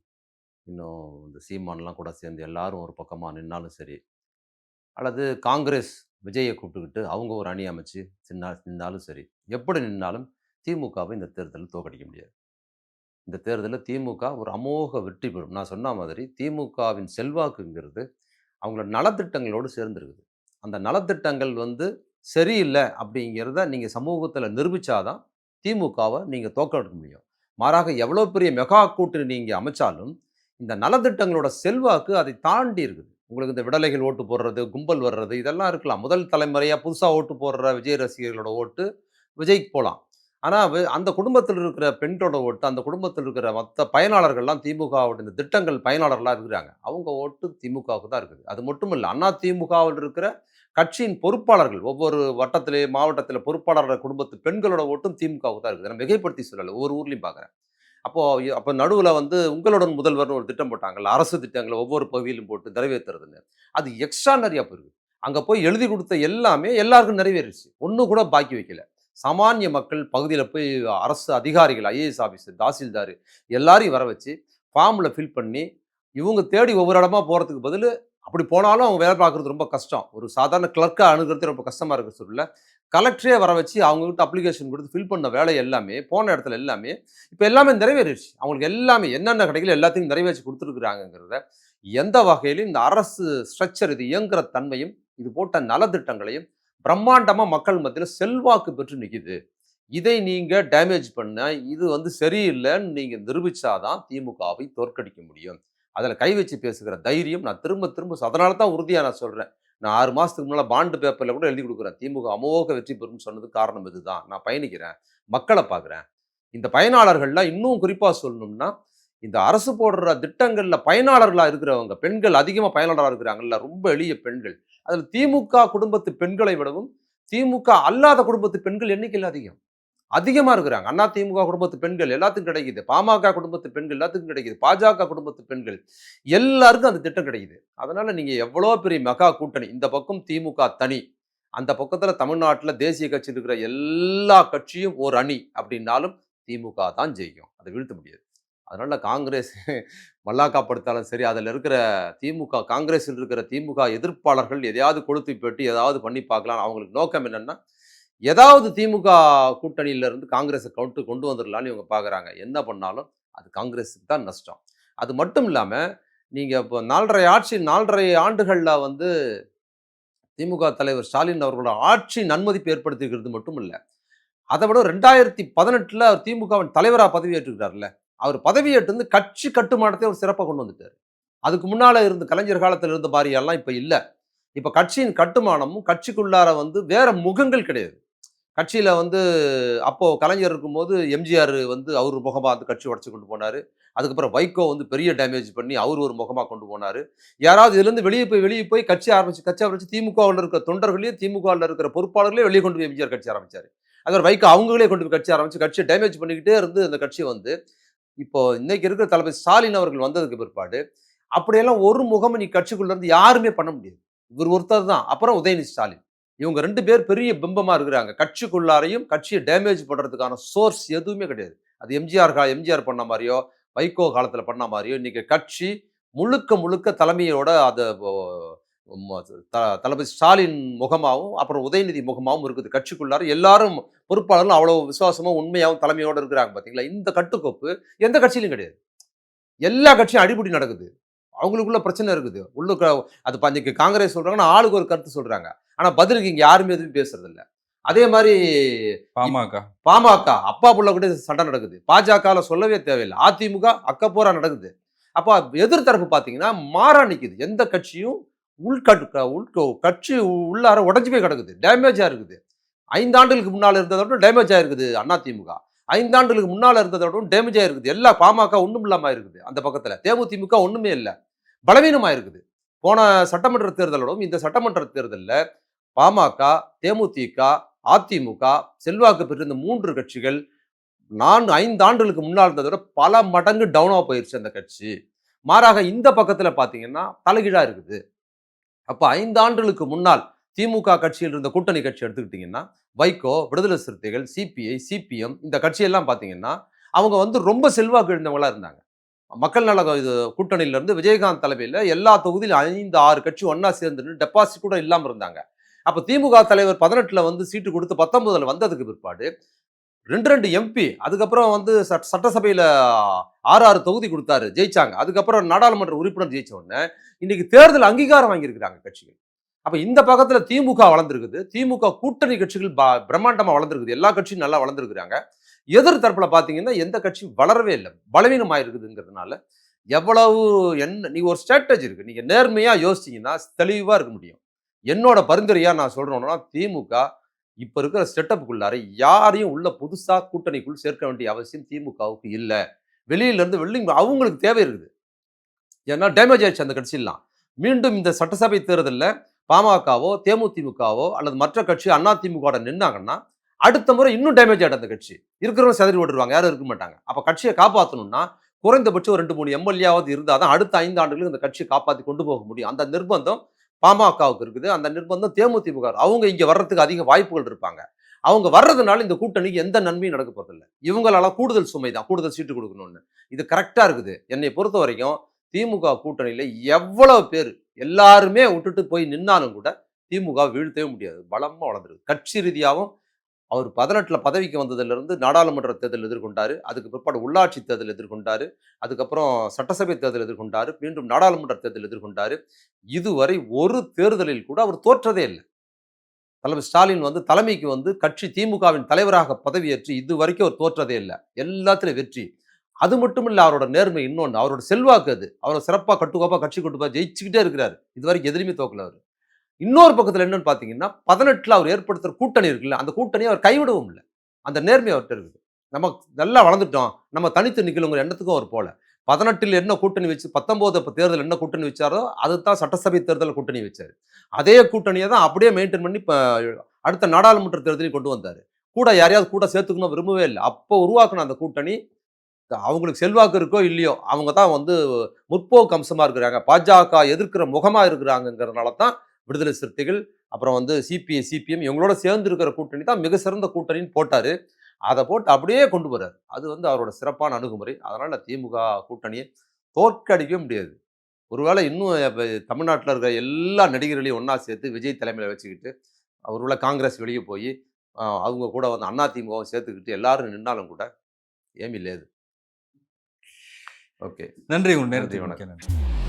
இன்னும் இந்த சீமான்லாம் கூட சேர்ந்து எல்லாரும் ஒரு பக்கமா நின்னாலும் சரி, அல்லது காங்கிரஸ் விஜய கூப்பிட்டுக்கிட்டு அவங்க ஒரு அணி அமைச்சு நின்னாலும் சரி, எப்படி நின்னாலும் திமுகவை இந்த தேர்தலில் தோற்கடிக்க முடியாது. இந்த தேர்தல்ல திமுக ஒரு அமோக வெற்றி பெறும். நான் சொன்ன மாதிரி திமுகவின் செல்வாக்குங்கிறது அவங்களோட நலத்திட்டங்களோடு சேர்ந்து இருக்குது. அந்த நலத்திட்டங்கள் வந்து சரியில்ல அப்படிங்கிறத நீங்க சமூகத்தில நிரூபிச்சா தான் திமுகவ நீங்க தோற்கடிக்க முடியும். மாறாக எவ்வளோ பெரிய மெகா கூட்டணி நீங்க அமைச்சாலும், இந்த நலத்திட்டங்களோட செல்வாக்கு அதை தாண்டி இருக்குது. உங்களுக்கு இந்த விடலைகள் ஓட்டு போடுறது, கும்பல் வர்றது இதெல்லாம் இருக்கலாம். முதல் தலைமுறையா புதுசா ஓட்டு போடுற விஜய் ரசிகர்களோட ஓட்டு விஜய்க்கு போலாம். ஆனா அந்த குடும்பத்தில இருக்கிற பெண்களோட ஓட்டு, அந்த குடும்பத்தில இருக்கிற மொத்த பயனாளர்கள்லாம் திமுகவோட இந்த திட்டங்கள் பயனாளர்களா இருக்கிறாங்க. அவங்க ஓட்டு திமுகவுக்கு தான் இருக்குது. அது மட்டும் இல்ல. திமுகவில் இருக்கிற கட்சியின் பொறுப்பாளர்கள், ஒவ்வொரு வட்டத்திலே, மாவட்டத்தில பொறுப்பாளர்கள் குடும்பத்து பெண்களோட ஓட்டும் திமுகவுக்கு தான் இருக்குது. நான் மிகைப்படுத்தி சொல்லல. ஒவ்வொரு ஊர்லயும் பார்க்குறேன். அப்ப நடுவுல வந்து உங்களுடன் முதல்வர்னு ஒரு திட்டம் போட்டாங்கல்ல. அரசு திட்டங்கள ஒவ்வொரு பகுதியிலும் போட்டு நிறைவேத்துறதுன்னு. அது எக்ஸ்ட்ரார்டினரியா போயிருக்கு. அங்க போய் எழுதி குடுத்த எல்லாமே எல்லாருக்கும் நிறைவேறிருச்சு. ஒண்ணு கூட பாக்கி வைக்கல. சாமானிய மக்கள் பகுதியில போய் அரசு அதிகாரிகள், ஐஏஎஸ் ஆஃபீசர், தாசில்தார் எல்லாரையும் வர வச்சு, ஃபார்ம்ல ஃபில் பண்ணி, இவங்க தேடி ஒவ்வொரு இடமா போறதுக்கு பதிலு, அப்படி போனாலும் அவங்க வேலை பார்க்குறது ரொம்ப கஷ்டம். ஒரு சாதாரண கிளர்க்கா அணுகுறது ரொம்ப கஷ்டமா இருக்க சூழல்ல, கலெக்டரே வர வச்சு அவங்ககிட்ட அப்ளிகேஷன் குடுத்து ஃபில் பண்ண வேலை எல்லாமே, போன இடத்துல எல்லாமே, இப்ப எல்லாமே நிறைவேறிருச்சு. அவங்களுக்கு எல்லாமே என்னென்ன கிடைக்கல எல்லாத்தையும் நிறைவேற்றி குடுத்துருக்காங்கங்கிறத, எந்த வகையிலும் இந்த அரசு ஸ்ட்ரக்சர் இது இயங்குற தன்மையும், இது போட்ட நலத்திட்டங்களையும் பிரம்மாண்டமா மக்கள் மத்தியில செல்வாக்கு பெற்று நிக்குது. இதை நீங்க டேமேஜ் பண்ண, இது வந்து சரியில்லன்னு நீங்க நிரூபிச்சா தான் திமுகவை தோற்கடிக்க முடியும். அதுல கை வச்சு பேசுகிற தைரியம் நான் திரும்ப திரும்ப அதனால தான் உறுதியா நான் சொல்றேன். நான் 6 மாசத்துக்கு முன்னால பாண்ட் பேப்பர்ல கூட எழுதி குடுக்குறேன். திமுக அமோக வெற்றி பெறும்னு சொன்னதுக்கு காரணம் இதுதான். நான் பயணிக்கிறேன். மக்கள பார்க்குறேன். இந்த பயனாளர்கள்லாம் இன்னும் குறிப்பா சொல்லணும்னா, இந்த அரசு போடுற திட்டங்கள்ல பயனாளர்களா இருக்கிறவங்க, பெண்கள் அதிகமா பயனாளரா இருக்கிறாங்கல்ல, ரொம்ப எளிய பெண்கள். அதுல திமுக குடும்பத்து பெண்களை விடவும், திமுக அல்லாத குடும்பத்து பெண்கள் எண்ணிக்கையில அதிகம். அதிகமா இருக்கிறாங்க. திமுக குடும்பத்து பெண்கள் எல்லாத்துக்கும் கிடைக்குது. பாமக குடும்பத்து பெண்கள் எல்லாத்துக்கும் கிடைக்குது. பாஜக குடும்பத்து பெண்கள் எல்லாருக்கும் அந்த திட்டம் கிடைக்குது. அதனால நீங்க எவ்வளோ பெரிய மெகா கூட்டணி, இந்த பக்கம் திமுக தனி, அந்த பக்கத்துல தமிழ்நாட்டுல தேசிய கட்சி இருக்கிற எல்லா கட்சியும் ஒரு அணி அப்படின்னாலும் திமுக தான் ஜெயிக்கும். அதை வீழ்த்த முடியாது. அதனால காங்கிரஸ் மல்லாக்கா படுத்தாலும் சரி, அதில இருக்கிற காங்கிரஸில் இருக்கிற திமுக எதிர்ப்பாளர்கள் எதையாவது கொளுத்தி போட்டு ஏதாவது பண்ணி பார்க்கலாம். அவங்களுக்கு நோக்கம் என்னன்னா, ஏதாவது திமுக கூட்டணியில இருந்து காங்கிரஸ கொண்டு வந்துரலாம்ன்னு இவங்க பார்க்குறாங்க. என்ன பண்ணாலும் அது காங்கிரஸுக்கு தான் நஷ்டம். அது மட்டும் இல்லாம, நீங்க இப்போ 4 1/2 ஆண்டுகள்ல வந்து திமுக தலைவர் ஸ்டாலின் அவர்களோட ஆட்சி நன்மதிப்பு ஏற்படுத்தியிருக்கிறது மட்டும் இல்ல. அத விட 2018ல அவர் திமுகவின் தலைவரா பதவியேற்றுக்கிறார்ல. அவர் பதவியேற்று வந்து கட்சி கட்டுமானத்தை ஒரு சிறப்பா கொண்டு வந்துட்டாரு. அதுக்கு முன்னால இருந்த கலைஞர் காலத்துல இருந்த மாரியெல்லாம் இப்ப இல்ல. இப்ப கட்சியின் கட்டுமானமும், கட்சிக்குள்ளார வந்து வேற முகங்கள் கிடையாது. கட்சியில வந்து அப்போ கலைஞர் இருக்கும்போது எம்ஜிஆர் வந்து அவர் முகமா அந்த கட்சி உடைச்சு கொண்டு போனாரு. அதுக்கப்புறம் வைகோ வந்து பெரிய டேமேஜ் பண்ணி அவர் ஒரு முகமா கொண்டு போனாரு. யாராவது இதிலிருந்து வெளிய போய் கட்சி ஆரம்பிச்சு திமுகவுல இருக்கிற தொண்டர்களையும், திமுகவுல இருக்கிற பொறுப்பாளர்களையும் வெளிய கொண்டு போய் எம்ஜிஆர் கட்சி ஆரம்பிச்சாரு. அதுமாரி வைகோ அவங்களே கொண்டு போய் கட்சி ஆரம்பிச்சு கட்சிய டேமேஜ் பண்ணிக்கிட்டே இருந்து அந்த கட்சிய வந்து இப்போ இன்னைக்கு இருக்கிற தளபதி ஸ்டாலின் அவர்கள் வந்ததுக்கு பிற்பாடு, அப்படியெல்லாம் ஒரு முகம் நீ கட்சிக்குள்ள இருந்து யாருமே பண்ண முடியாது. இவர் ஒருத்தர் தான். அப்புறம் உதயநிதி ஸ்டாலின். இவங்க 2 பேர் பெரிய பிம்பமா இருக்கிறாங்க. கட்சிக்குள்ளாரையும் கட்சிய டேமேஜ் பண்றதுக்கான சோர்ஸ் எதுவுமே கிடையாது. அது எம்ஜிஆர் பண்ண மாரியோ, வைகோ காலத்துல பண்ண மாரியோ, இன்னைக்கு கட்சி முழுக்க முழுக்க தலைமையோட அத ம தளபதி ஸ்டாலின் முகமாவும், அப்புறம் உதயநிதி முகமாவும் இருக்குது. கட்சிக்குள்ளார எல்லாரும் பொறுப்பாளர்களும் அவ்வளவு விசுவாசமா, உண்மையாவும் தலைமையோட இருக்கிறாங்க பார்த்தீங்களா? இந்த கட்டுக்கோப்பு எந்த கட்சியிலும் கிடையாது. எல்லா கட்சியும் அடிபுடி நடக்குது. அவங்களுக்குள்ள பிரச்சனை இருக்குது. உள்ளுக்க அது இன்னைக்கு காங்கிரஸ் சொல்றாங்கன்னா, ஆளுக்கு ஒரு கருத்து சொல்றாங்க. ஆனா பதிலுக்கு இங்க யாருமே எதுவும் பேசுறதில்ல. அதே மாரி பாமக. பாமக அப்பா புள்ள கூட சண்டை நடக்குது. பாஜகல சொல்லவே தேவையில்ல. அதிமுக அக்கப்போரா நடக்குது. அப்ப எதிர் தரப்பு பார்த்தீங்கன்னா, மாறா நிக்குது. எந்த கட்சியும் கட்சி உள்ளார உடைஞ்சு போய் கிடக்குது. டேமேஜா இருக்குது. 5 ஆண்டுகளுக்கு முன்னால இருந்தத விட டேமேஜ் ஆயிருக்குது அதிமுக. 5 ஆண்டுகளுக்கு முன்னால இருந்தத விட டேமேஜ் ஆயிருக்குது. எல்லா பாமக ஒண்ணும் இல்லாம இருக்குது அந்த பக்கத்துல. தேமுதிமுக ஒண்ணுமே இல்ல. பலவீனமா இருக்குது. போன சட்டமன்ற தேர்தலோடும் இந்த சட்டமன்ற தேர்தல்ல பாமக, தேமுதிக, அதிமுக செல்வாக்கு பெற்ற இந்த 3 கட்சிகள் 5 ஆண்டுகளுக்கு முன்னால் இருந்ததை விட பல மடங்கு டவுனா போயிருச்சு அந்த கட்சி. மாறாக இந்த பக்கத்துல பார்த்தீங்கன்னா, தலைகீழா இருக்குது. அப்ப 5 ஆண்டுகளுக்கு முன்னால் திமுக கட்சியில் இருந்த கூட்டணி கட்சி எடுத்துக்கிட்டீங்கன்னா, வைகோ, விடுதலை சிறுத்தைகள், சிபிஐ, சிபிஎம் இந்த கட்சியெல்லாம் பார்த்தீங்கன்னா, அவங்க வந்து ரொம்ப செல்வாக்கு இழந்தவங்களா இருந்தாங்க. மக்கள் நல இது கூட்டணியில இருந்து விஜயகாந்த் தலைமையில எல்லா தொகுதியிலும் 5, 6 கட்சி ஒண்ணா சேர்ந்து டெபாசிட் கூட இல்லாம இருந்தாங்க. அப்ப திமுக தலைவர் 18ல வந்து சீட்டு கொடுத்து 19ல வந்ததுக்கு பிற்பாடு 2 எம்பி அதுக்கப்புறம் வந்து சட்டசபையில 6 தொகுதி கொடுத்தாரு, ஜெயிச்சாங்க. அதுக்கப்புறம் நாடாளுமன்ற உறுப்பினர் ஜெயிச்ச உடனே இன்னைக்கு தேர்தல் அங்கீகாரம் வாங்கியிருக்கிறாங்க கட்சிகள். அப்ப இந்த பக்கத்துல திமுக வளர்ந்திருக்குது. திமுக கூட்டணி கட்சிகள் பிரம்மாண்டமா வளர்ந்திருக்குது. எல்லா கட்சியும் நல்லா வளர்ந்திருக்கிறாங்க. எதிர் தரப்புல பாத்தீங்கன்னா எந்த கட்சியும் வளரவே இல்லை. பலவீனமா இருக்குதுங்கிறதுனால எவ்வளவு என்ன நீங்க ஒரு ஸ்ட்ராட்டஜி இருக்கு. நீங்க நேர்மையா யோசிச்சீங்கன்னா தெளிவா இருக்க முடியும். என்னோட பரிந்துரையா நான் சொல்றேன்னா, திமுக இப்ப இருக்கிற செட்டப்புக்குள்ளார யாரையும் உள்ள புதுசா கூட்டணிக்குள் சேர்க்க வேண்டிய அவசியம் திமுகவுக்கு இல்ல. வெளியில இருந்து அவங்களுக்கு தேவை இருக்குது. ஏன்னா டேமேஜ் ஆயிடுச்சு அந்த கட்சியெல்லாம். மீண்டும் இந்த சட்டசபை தேர்தல்ல பாமகவோ, தேமுதிமுகவோ அல்லது மற்ற கட்சி அதிமுகவோட நின்னாங்கன்னா, அடுத்த முறை இன்னும் டேமேஜ் ஆயிடும் அந்த கட்சி. இருக்கிறவங்க சிதறி ஓடிருவாங்க. யாரும் இருக்க மாட்டாங்க. அப்ப கட்சிய காப்பாத்தணும்னா, குறைந்தபட்சம் ஒரு 2, 3 எம்எல்ஏவாவது இருந்தா தான் அடுத்த 5 ஆண்டுகளுக்கு இந்த கட்சிய காப்பாத்தி கொண்டு போக முடியும். அந்த நிர்பந்தம் பாமகவுக்கு இருக்குது. அந்த நிர்பந்தம் தேமுதிமுக அவங்க இங்க வர்றதுக்கு அதிக வாய்ப்புகள் இருப்பாங்க. அவங்க வர்றதுனால இந்த கூட்டணிக்கு எந்த நன்மையும் நடக்க போறதில்ல. இவங்களால கூடுதல் சுமை தான். கூடுதல் சீட்டு குடுக்கணும்னு. இது கரெக்ட்டா இருக்குது. என்னைய பொறுத்தவரைக்கும் திமுக கூட்டணியில எவ்வளவு பேரு எல்லாருமே விட்டுட்டு போய் நின்னாலும் கூட திமுக வீழ்த்தவே முடியாது. பலமா வளர்ந்துருக்கு. கட்சி ரீதியாவும் அவர் 18ல பதவிக்கு வந்ததிலிருந்து நாடாளுமன்ற தேர்தல் எதிர்கொண்டாரு. அதுக்கு பிற்பாடு உள்ளாட்சி தேர்தல் எதிர்கொண்டாரு. அதுக்கப்புறம் சட்டசபை தேர்தல் எதிர்கொண்டாரு. மீண்டும் நாடாளுமன்ற தேர்தல் எதிர்கொண்டாரு. இதுவரை ஒரு தேர்தலில் கூட அவர் தோற்றதே இல்ல. தலைவர் ஸ்டாலின் வந்து தலைமைக்கு வந்து கட்சி திமுகவின் தலைவராக பதவியேற்று இதுவரைக்கும் அவர் தோற்றதே இல்ல. எல்லாத்திலும் வெற்றி. அது மட்டும் இல்ல அவரோட நேர்மை இன்னொன்னு. அவரோட செல்வாக்கு அது. அவர சிறப்பா கட்டுக்கோப்பா கட்சி கொண்டு போய் ஜெயிச்சுக்கிட்டே இருக்கிறாரு. இதுவரைக்கும் எதிலுமே தோக்கல அவரு. இன்னொரு பக்கத்துல என்னன்னு பார்த்தீங்கன்னா, 18ல அவர் ஏற்படுத்துற கூட்டணி இருக்குல்ல, அந்த கூட்டணிய அவர் கைவிடவும் இல்ல. அந்த நேர்மை அவர்ட்ட இருக்குது. நம்ம நல்லா வளர்ந்துட்டோம். நம்ம தனித்து நிக்கணுங்கிற எண்ணத்துக்கும் அவர் போல. 18ல் என்ன கூட்டணி வச்சு 19 அப்ப தேர்தல் என்ன கூட்டணி வச்சாரோ, அதுதான் சட்டசபை தேர்தல்ல கூட்டணி வச்சாரு. அதே கூட்டணிய தான் அப்படியே மெயின்டெயின் பண்ணி இப்ப அடுத்த நாடாளுமன்ற தேர்தலையும் கொண்டு வந்தாரு. கூட யாரையாவது கூட சேர்த்துக்கணும் விரும்பவே இல்ல. அப்போ உருவாக்குன அந்த கூட்டணி அவங்களுக்கு செல்வாக்கு இருக்கோ இல்லையோ, அவங்க தான் வந்து முற்போக்கு அம்சமா இருக்கிறாங்க. பாஜக எதிர்க்கிற முகமா இருக்கிறாங்கங்கிறதுனால தான் விடுதலை சிறுத்தைகள், அப்புறம் வந்து சிபிஐ, சிபிஎம் இவங்களோட சேர்ந்து இருக்கிற கூட்டணி தான் மிக சிறந்த கூட்டணின்னு போட்டாரு. அத போட்டு அப்படியே கொண்டு போறாரு. அது வந்து அவரோட சிறப்பான அணுகுமுறை. அதனால திமுக கூட்டணிய தோற்கடிக்கவே முடியாது. ஒருவேளை இன்னும் தமிழ்நாட்டுல இருக்கிற எல்லா நடிகர்களையும் ஒண்ணா சேர்த்து விஜய் தலைமையில வச்சுக்கிட்டு, ஒருவேளை காங்கிரஸ் வெளிய போயி, அவங்க கூட வந்து அதிமுகவும் சேர்த்துக்கிட்டு எல்லாரும் நின்னாலும் கூட ஏமி லேது. ஓகே. நன்றி உங்க நன்றி. நேரத்துக்கு மிக்க வணக்கம். நன்றி.